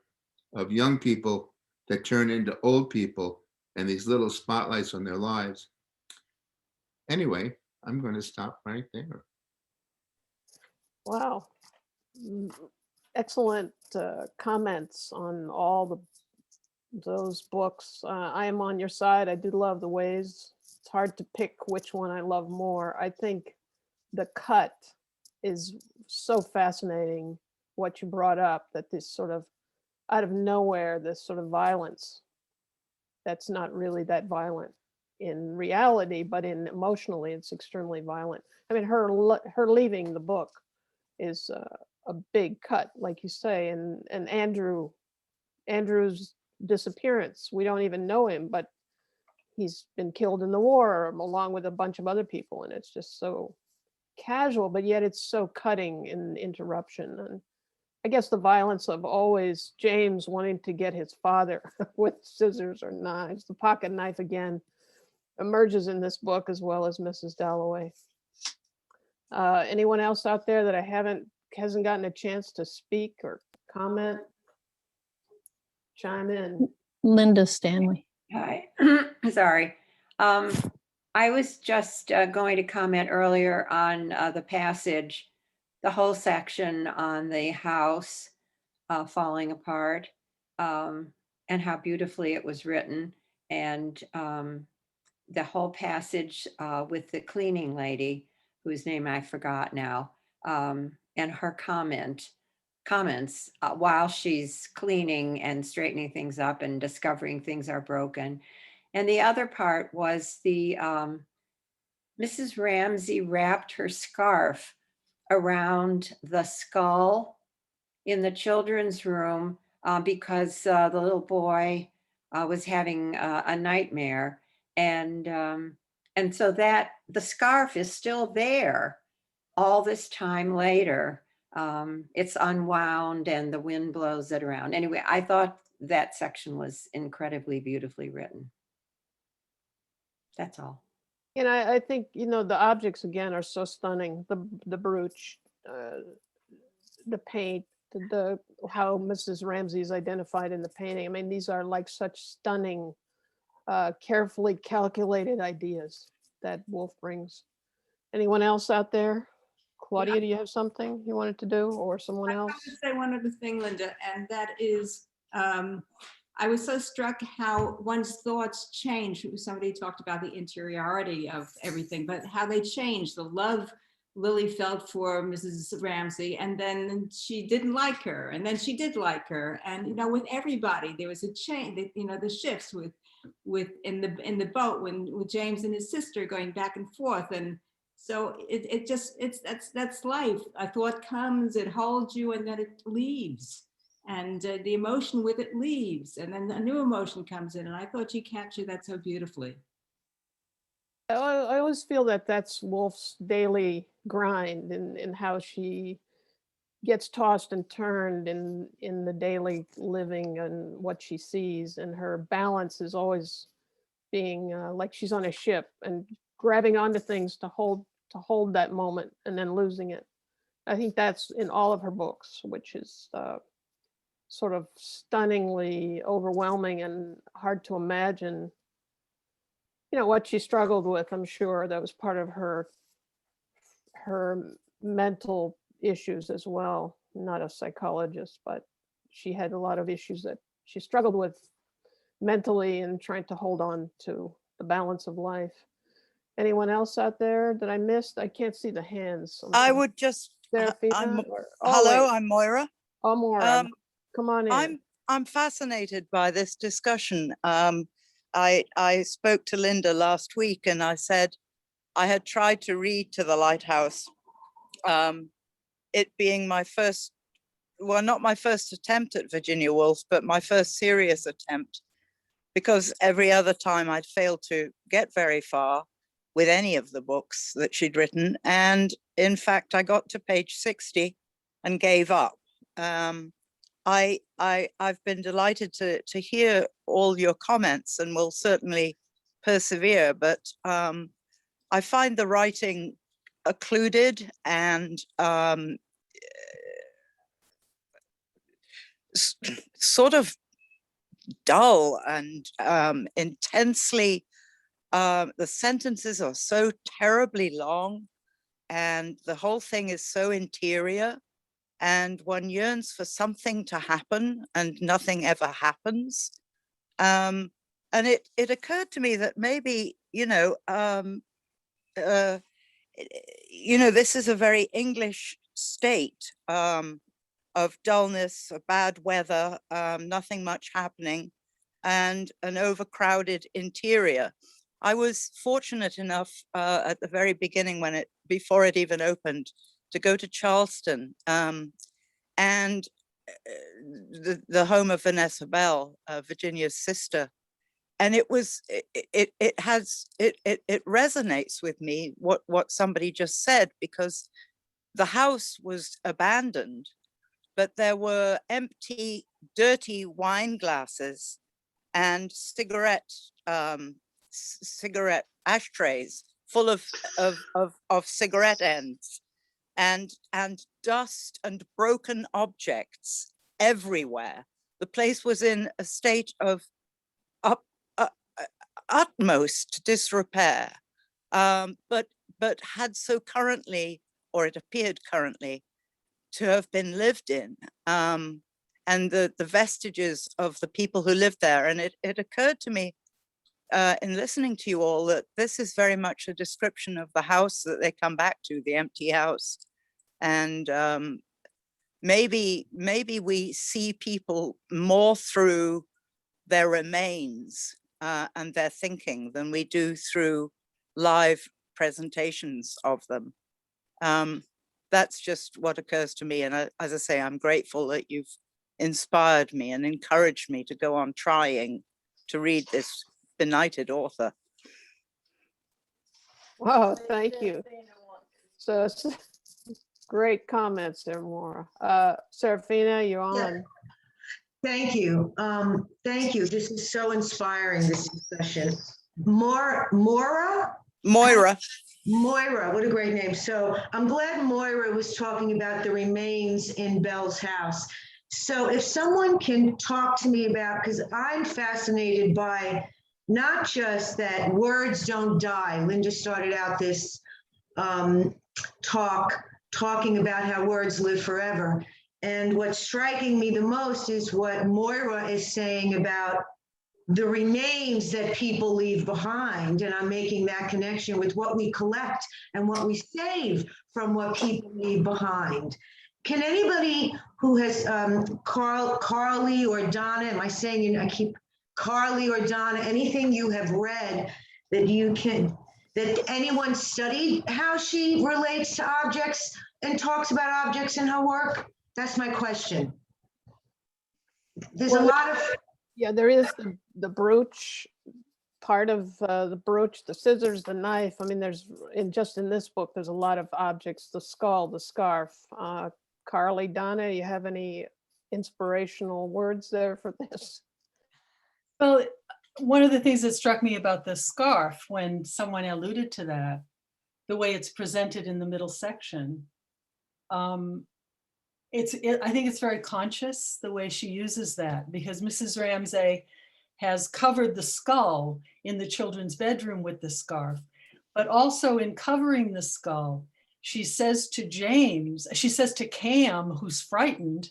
of young people that turn into old people and these little spotlights on their lives. Anyway, I'm going to stop right there. Wow. Excellent comments on all those books. I am on your side. I do love The Waves. It's hard to pick which one I love more. I think The Cut is so fascinating, what you brought up, that this sort of out of nowhere, this sort of violence that's not really that violent in reality, but in emotionally, it's extremely violent. I mean, her leaving the book is a big cut, like you say, and Andrew's disappearance. We don't even know him, but he's been killed in the war along with a bunch of other people, and it's just so casual, but yet it's so cutting in interruption. And I guess the violence of always James wanting to get his father with scissors or knives, the pocket knife again, emerges in this book, as well as Mrs. Dalloway. Anyone else out there that hasn't gotten a chance to speak or comment? Chime in. Linda Stanley. Hi, sorry. I was just going to comment earlier on the passage, the whole section on the house falling apart, and how beautifully it was written, and the whole passage with the cleaning lady, whose name I forgot now, and her comments while she's cleaning and straightening things up and discovering things are broken. And the other part was the Mrs. Ramsey wrapped her scarf around the skull in the children's room because the little boy was having a nightmare. And so that the scarf is still there all this time later. It's unwound and the wind blows it around. Anyway, I thought that section was incredibly beautifully written. That's all. And I think, the objects again are so stunning. The brooch, the paint, how Mrs. Ramsey is identified in the painting. I mean, these are like such stunning, carefully calculated ideas that Woolf brings. Anyone else out there? Claudia, do you have something you wanted to do, or someone else? I want to say one other thing, Linda, and that is, I was so struck how one's thoughts change. Somebody talked about the interiority of everything, but how they change. The love Lily felt for Mrs. Ramsey, and then she didn't like her, and then she did like her, and with everybody there was a change. The shifts with in the boat with James and his sister going back and forth, and so that's life. A thought comes, it holds you, and then it leaves. And the emotion with it leaves, and then a new emotion comes in. And I thought you captured that so beautifully. I always feel that that's Woolf's daily grind, and how she gets tossed and turned in the daily living and what she sees. And her balance is always being like she's on a ship and grabbing onto things to hold that moment and then losing it. I think that's in all of her books, which is sort of stunningly overwhelming and hard to imagine, what she struggled with. I'm sure that was part of her mental issues as well. Not a psychologist, but she had a lot of issues that she struggled with mentally and trying to hold on to the balance of life. Anyone else out there that I missed? I can't see the hands. I would just, Serafina hello, wait. I'm Moira. Moira, come on in. I'm fascinated by this discussion. I spoke to Linda last week and I said I had tried to read To the Lighthouse, it being my first, well, not my first attempt at Virginia Woolf, but my first serious attempt, because every other time I'd failed to get very far with any of the books that she'd written. And in fact, I got to page 60 and gave up. I've been delighted to hear all your comments and will certainly persevere, but I find the writing occluded and sort of dull and intensely, the sentences are so terribly long and the whole thing is so interior, and one yearns for something to happen and nothing ever happens. And it occurred to me that maybe, this is a very English state of dullness, of bad weather, nothing much happening, and an overcrowded interior. I was fortunate enough at the very beginning, before it even opened, to go to Charleston, and the home of Vanessa Bell, Virginia's sister. And it resonates with me what somebody just said, because the house was abandoned, but there were empty, dirty wine glasses and cigarette ashtrays full of cigarette ends, and dust and broken objects everywhere. The place was in a state of utmost disrepair, but had so currently, or it appeared currently, to have been lived in, and the vestiges of the people who lived there. And it occurred to me in listening to you all that this is very much a description of the house that they come back to, the empty house. And maybe we see people more through their remains and their thinking than we do through live presentations of them. That's just what occurs to me. And as I say, I'm grateful that you've inspired me and encouraged me to go on trying to read this benighted author. Wow, thank you. So great comments there, Maura. Serafina, you're on. Yeah. Thank you. Thank you. This is so inspiring, this discussion. Moira? Moira, what a great name. So I'm glad Moira was talking about the remains in Bell's house. So if someone can talk to me about, because I'm fascinated by not just that words don't die. Linda started out this talking about how words live forever. And what's striking me the most is what Moira is saying about the remains that people leave behind. And I'm making that connection with what we collect and what we save from what people leave behind. Can anybody who has Carly or Donna, am I saying, I keep Carly or Donna, anything you have read that anyone studied how she relates to objects and talks about objects in her work? That's my question. There's a lot of... Yeah, there is the brooch, part of the brooch, the scissors, the knife. I mean, there's, just in this book, there's a lot of objects, the skull, the scarf. Carly, Donna, you have any inspirational words there for this? Well, one of the things that struck me about the scarf, when someone alluded to that, the way it's presented in the middle section, I think it's very conscious the way she uses that, because Mrs. Ramsay has covered the skull in the children's bedroom with the scarf, but also in covering the skull, she says to Cam, who's frightened,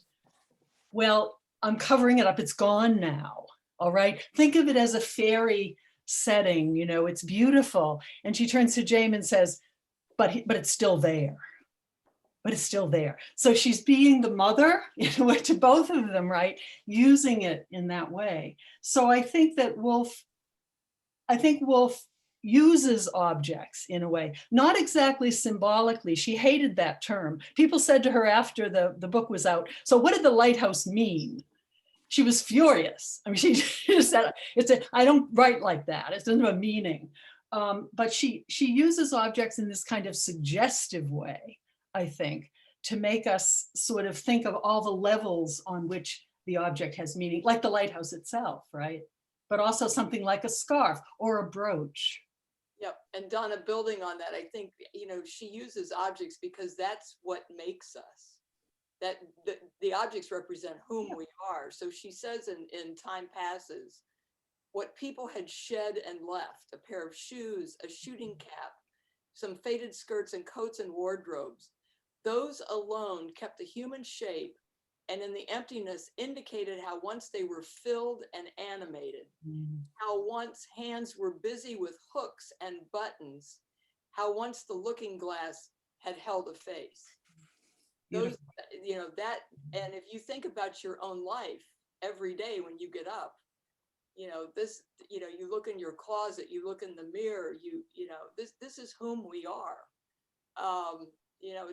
well, I'm covering it up, it's gone now, all right? Think of it as a fairy setting, you know, it's beautiful. And she turns to James and says, but it's still there. But it's still there. So she's being the mother to both of them, right? Using it in that way. So I think that Woolf uses objects in a way, not exactly symbolically. She hated that term. People said to her after the book was out, so what did the lighthouse mean? She was furious. I mean, she just said, I don't write like that. It doesn't have a meaning. But she uses objects in this kind of suggestive way, I think, to make us sort of think of all the levels on which the object has meaning, like the lighthouse itself, right? But also something like a scarf or a brooch. Yep, and Donna, building on that, I think, you know, she uses objects because that's what makes us. That the objects represent whom we are. So she says in Time Passes, what people had shed and left, a pair of shoes, a shooting cap, some faded skirts and coats and wardrobes, those alone kept the human shape, and in the emptiness indicated how once they were filled and animated, how once hands were busy with hooks and buttons, how once the looking glass had held a face. Those, you know, that, and if you think about your own life every day when you get up, you know, this, you know, you look in your closet, you look in the mirror, you know, this is whom we are. You know,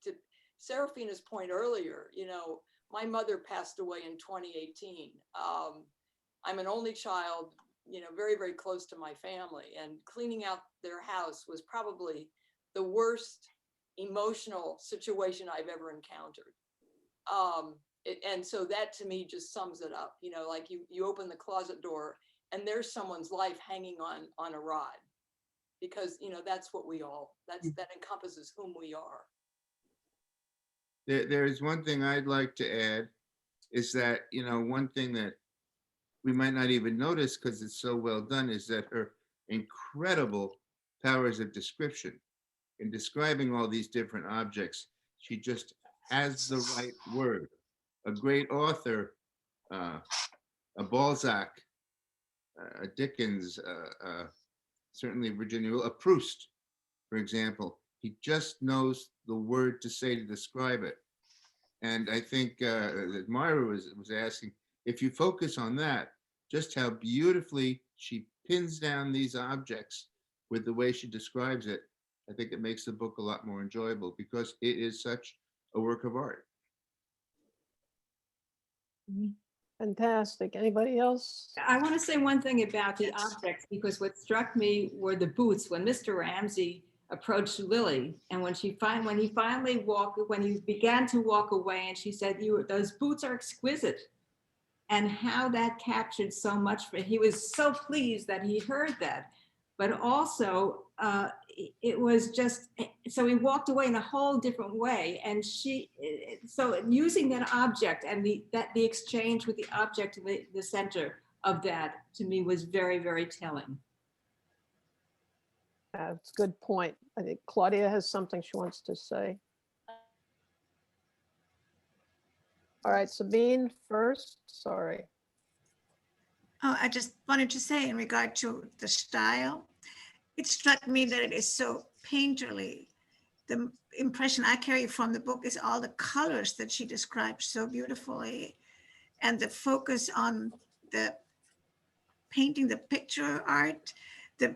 to Serafina's point earlier, you know, my mother passed away in 2018. I'm an only child, you know, very, very close to my family, and cleaning out their house was probably the worst emotional situation I've ever encountered. And so that to me just sums it up, you know, like you open the closet door and there's someone's life hanging on a rod, because, you know, that's what we all, that encompasses whom we are. There is one thing I'd like to add, is that, you know, one thing that we might not even notice because it's so well done is that her incredible powers of description in describing all these different objects, she just has the right word. A great author, a Balzac, a Dickens, certainly Virginia Woolf, a Proust, for example, he just knows the word to say to describe it. And I think that Myra was asking, if you focus on that, just how beautifully she pins down these objects with the way she describes it, I think it makes the book a lot more enjoyable because it is such a work of art. Fantastic. Anybody else? I want to say one thing about the objects, because what struck me were the boots. When Mr. Ramsay approached Lily, and when he began to walk away, and she said, those boots are exquisite. And how that captured so much for him. He was so pleased that he heard that. But also, it was just, so he walked away in a whole different way. And so using that object and the exchange with the object in the center of that, to me, was very, very telling. That's a good point. I think Claudia has something she wants to say. All right, Sabine first, sorry. Oh, I just wanted to say in regard to the style, it struck me that it is so painterly. The impression I carry from the book is all the colors that she describes so beautifully, and the focus on the painting, the picture art, the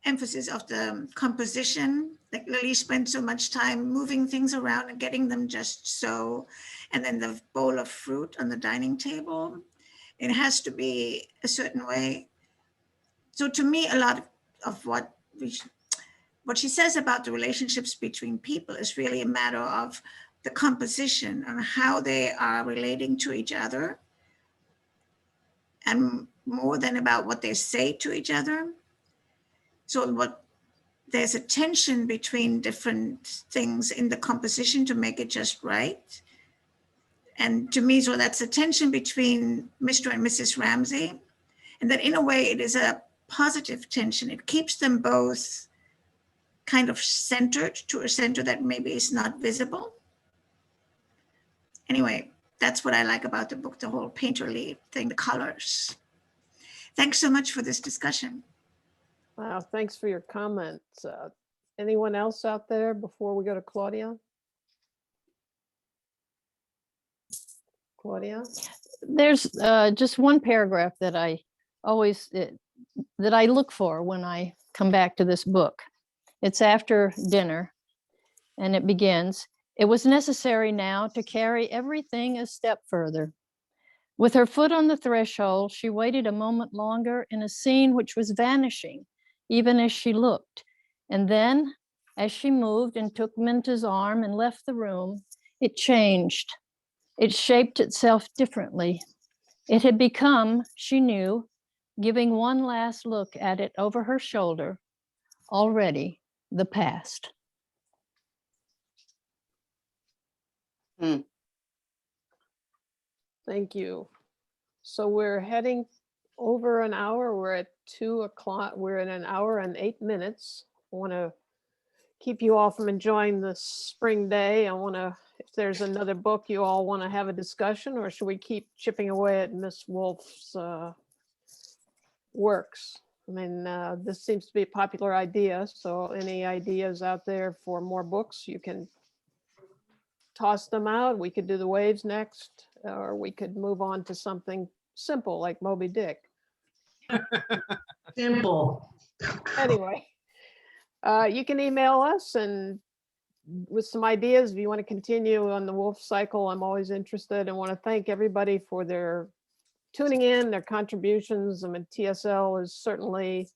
emphasis of the composition. Like Lily spent so much time moving things around and getting them just so, and then the bowl of fruit on the dining table. It has to be a certain way. So to me, a lot of what she says about the relationships between people is really a matter of the composition and how they are relating to each other, and more than about what they say to each other. So there's a tension between different things in the composition to make it just right. And to me, so that's the tension between Mr. and Mrs. Ramsey. And that in a way, it is a positive tension. It keeps them both kind of centered to a center that maybe is not visible. Anyway, that's what I like about the book, the whole painterly thing, the colors. Thanks so much for this discussion. Wow, thanks for your comments. Anyone else out there before we go to Claudia? Claudia? There's just one paragraph that I always, that I look for when I come back to this book. It's after dinner, and it begins, "It was necessary now to carry everything a step further. With her foot on the threshold, she waited a moment longer in a scene which was vanishing, even as she looked. And then, as she moved and took Minta's arm and left the room, it changed. It shaped itself differently. It had become, she knew, giving one last look at it over her shoulder, already the past." Thank you. So we're heading over an hour. We're at 2 o'clock. We're in an hour and 8 minutes. I want to keep you all from enjoying the spring day. I want to, if there's another book you all want to have a discussion, or should we keep chipping away at Miss Wolf's works? I mean, this seems to be a popular idea. So any ideas out there for more books, you can toss them out. We could do the waves next, or we could move on to something simple like Moby Dick. Simple. Anyway, you can email us and with some ideas if you want to continue on the Wolf cycle. I'm always interested and want to thank everybody for their tuning in, their contributions. I mean, TSL is certainly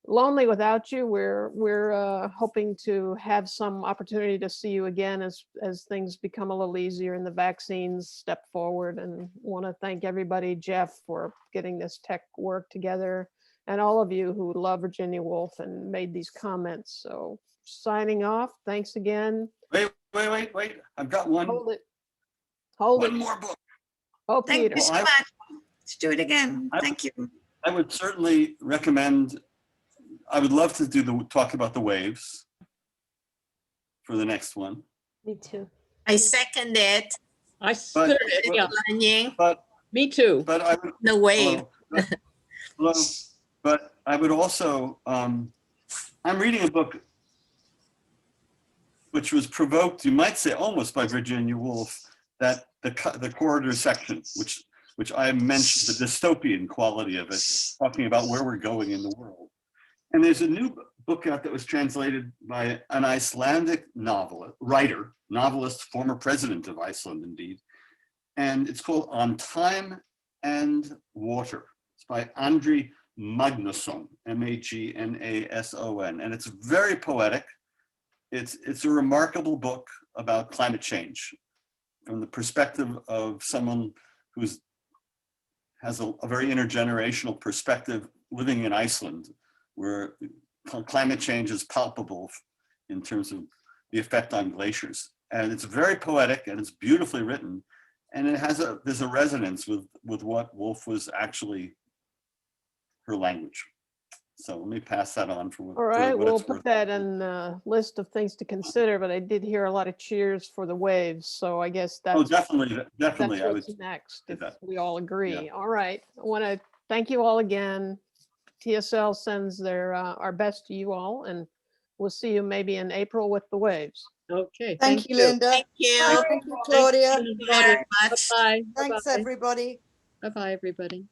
lonely without you. We're hoping to have some opportunity to see you again as things become a little easier and the vaccines step forward. And want to thank everybody, Jeff, for getting this tech work together, and all of you who love Virginia Woolf and made these comments. So signing off. Thanks again. Wait. I've got one. Hold it. Hold it. One more book. Oh, Thank Peter. you so much. Let's do it again. Thank you. I would certainly recommend, I would love to talk about the waves for the next one. Me too. I second it. I third it, yeah. Lanyin, But Me too. but I would, the wave. hello, but I would also, I'm reading a book which was provoked, you might say, almost by Virginia Woolf, that the corridor section, which I mentioned, the dystopian quality of it, talking about where we're going in the world. And there's a new book out that was translated by an Icelandic novelist, former president of Iceland, indeed. And it's called On Time and Water. It's by Andri Magnusson, Magnason. And it's very poetic. It's a remarkable book about climate change from the perspective of someone who has a very intergenerational perspective living in Iceland, where climate change is palpable in terms of the effect on glaciers. And it's very poetic and it's beautifully written. And there's a resonance with what Woolf was actually, her language. So let me pass that on for what, All right, for what we'll it's put worth. that in the list of things to consider, but I did hear a lot of cheers for the waves. So I guess that's, Oh, definitely. that's I would what's next, say if that. we all agree. Yeah. All right, I want to thank you all again. TSL sends their our best to you all, and we'll see you maybe in April with the waves. Okay. Thank you, Linda. Thank you. Thank you, Claudia. Very much. Bye-bye. Thanks, Bye-bye. everybody. Bye-bye, everybody.